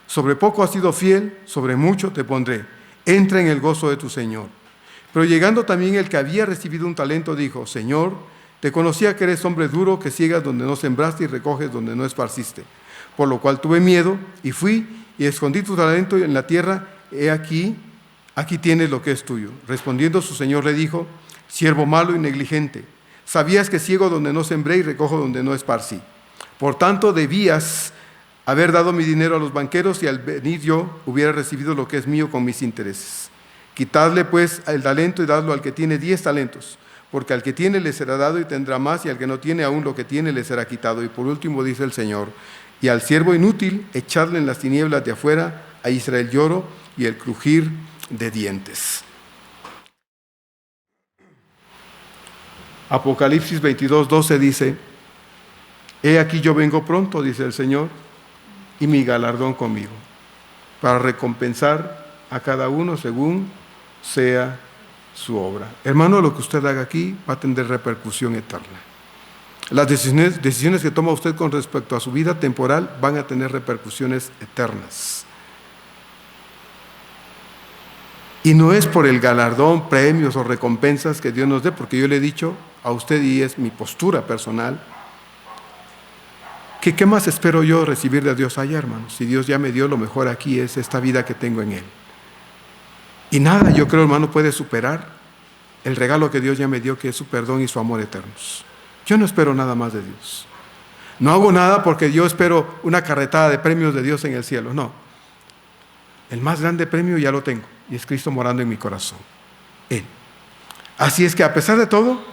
Sobre poco has sido fiel, sobre mucho te pondré. Entra en el gozo de tu señor. Pero llegando también el que había recibido 1 talento, dijo: Señor, te conocía que eres hombre duro, que ciegas donde no sembraste y recoges donde no esparciste. Por lo cual tuve miedo y fui y escondí tu talento en la tierra. He aquí tienes lo que es tuyo. Respondiendo su señor le dijo: Siervo malo y negligente, sabías que ciego donde no sembré y recojo donde no esparcí. Por tanto, debías haber dado mi dinero a los banqueros, y al venir yo hubiera recibido lo que es mío con mis intereses. Quitadle pues el talento y dadlo al que tiene 10 talentos, porque al que tiene le será dado y tendrá más, y al que no tiene aún lo que tiene le será quitado. Y por último dice el Señor: y al siervo inútil echadle en las tinieblas de afuera, ahí será el lloro y el crujir de dientes. Apocalipsis 22:12 dice: He aquí yo vengo pronto, dice el Señor, y mi galardón conmigo, para recompensar a cada uno según sea su obra. Hermano, lo que usted haga aquí va a tener repercusión eterna. Las decisiones que toma usted con respecto a su vida temporal van a tener repercusiones eternas. Y no es por el galardón, premios o recompensas que Dios nos dé, porque yo le he dicho a usted, y es mi postura personal, que qué más espero yo recibir de Dios allá, hermanos. Si Dios ya me dio lo mejor aquí, es esta vida que tengo en Él. Y nada, yo creo, hermano, puede superar el regalo que Dios ya me dio, que es su perdón y su amor eternos. Yo no espero nada más de Dios. No hago nada porque yo espero una carretada de premios de Dios en el cielo, no. El más grande premio ya lo tengo, y es Cristo morando en mi corazón, Él. Así es que a pesar de todo,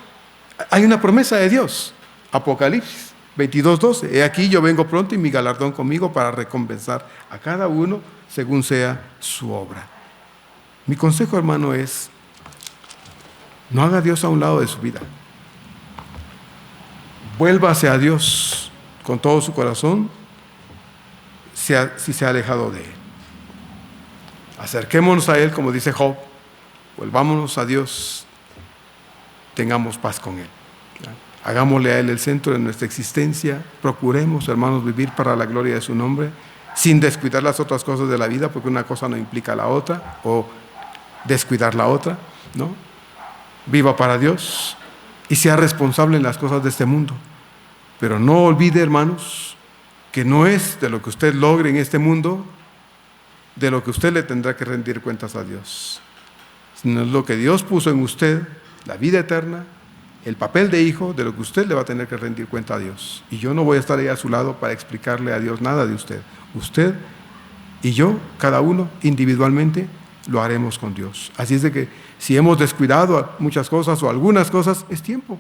hay una promesa de Dios. Apocalipsis 22:12: He aquí yo vengo pronto y mi galardón conmigo, para recompensar a cada uno según sea su obra. Mi consejo, hermano, es: no haga a Dios a un lado de su vida. Vuélvase a Dios con todo su corazón si se ha alejado de Él. Acerquémonos a Él, como dice Job. Volvámonos a Dios, tengamos paz con Él. Hagámosle a Él el centro de nuestra existencia. Procuremos, hermanos, vivir para la gloria de su nombre, sin descuidar las otras cosas de la vida, porque una cosa no implica la otra, o descuidar la otra, ¿no? Viva para Dios y sea responsable en las cosas de este mundo. Pero no olvide, hermanos, que no es de lo que usted logre en este mundo de lo que usted le tendrá que rendir cuentas a Dios, sino es lo que Dios puso en usted, la vida eterna, el papel de hijo, de lo que usted le va a tener que rendir cuenta a Dios. Y yo no voy a estar ahí a su lado para explicarle a Dios nada de usted. Usted y yo, cada uno individualmente, lo haremos con Dios. Así es de que si hemos descuidado muchas cosas o algunas cosas, es tiempo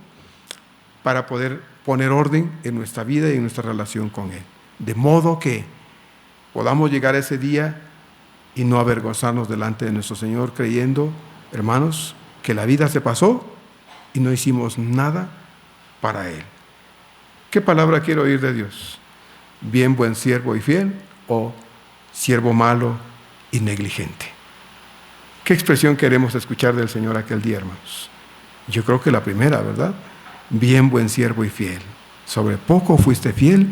para poder poner orden en nuestra vida y en nuestra relación con Él. De modo que podamos llegar a ese día y no avergonzarnos delante de nuestro Señor, creyendo, hermanos, que la vida se pasó y no hicimos nada para Él. ¿Qué palabra quiero oír de Dios? Bien, buen siervo y fiel, o siervo malo y negligente. ¿Qué expresión queremos escuchar del Señor aquel día, hermanos? Yo creo que la primera, ¿verdad? Bien, buen siervo y fiel. Sobre poco fuiste fiel,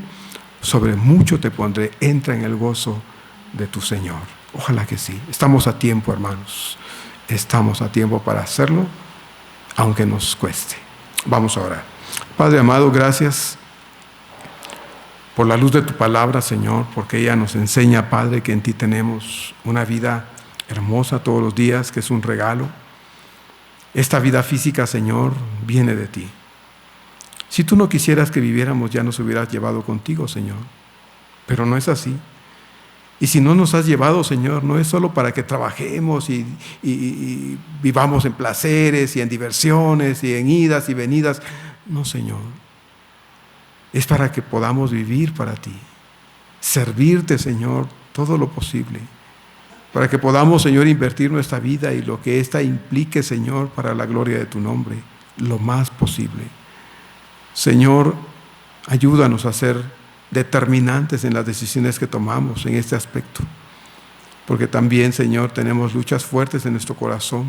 sobre mucho te pondré. Entra en el gozo de tu Señor. Ojalá que sí. Estamos a tiempo, hermanos. Estamos a tiempo para hacerlo, aunque nos cueste. Vamos a orar. Padre amado, gracias por la luz de tu palabra, Señor, porque ella nos enseña, Padre, que en ti tenemos una vida hermosa todos los días, que es un regalo. Esta vida física, Señor, viene de ti. Si tú no quisieras que viviéramos, ya nos hubieras llevado contigo, Señor. Pero no es así. Y si no nos has llevado, Señor, no es solo para que trabajemos y vivamos en placeres y en diversiones y en idas y venidas. No, Señor. Es para que podamos vivir para ti. Servirte, Señor, todo lo posible. Para que podamos, Señor, invertir nuestra vida y lo que ésta implique, Señor, para la gloria de tu nombre, lo más posible. Señor, ayúdanos a ser determinantes en las decisiones que tomamos en este aspecto. Porque también, Señor, tenemos luchas fuertes en nuestro corazón.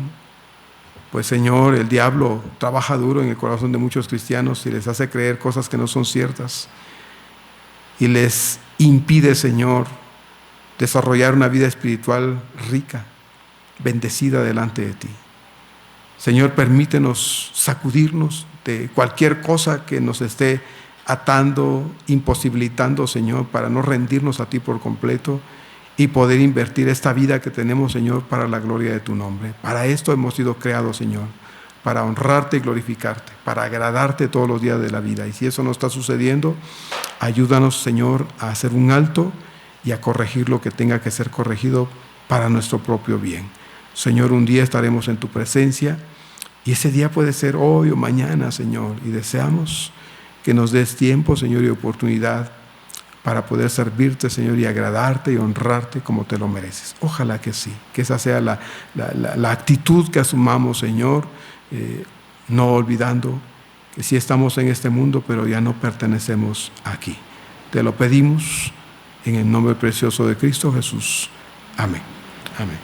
Pues, Señor, el diablo trabaja duro en el corazón de muchos cristianos y les hace creer cosas que no son ciertas. Y les impide, Señor, desarrollar una vida espiritual rica, bendecida delante de ti. Señor, permítenos sacudirnos de cualquier cosa que nos esté atando, imposibilitando, Señor, para no rendirnos a ti por completo y poder invertir esta vida que tenemos, Señor, para la gloria de tu nombre. Para esto hemos sido creados, Señor, para honrarte y glorificarte, para agradarte todos los días de la vida. Y si eso no está sucediendo, ayúdanos, Señor, a hacer un alto y a corregir lo que tenga que ser corregido para nuestro propio bien. Señor, un día estaremos en tu presencia y ese día puede ser hoy o mañana, Señor, y deseamos que nos des tiempo, Señor, y oportunidad para poder servirte, Señor, y agradarte y honrarte como te lo mereces. Ojalá que sí, que esa sea la actitud que asumamos, Señor, no olvidando que sí estamos en este mundo, pero ya no pertenecemos aquí. Te lo pedimos en el nombre precioso de Cristo Jesús. Amén. Amén.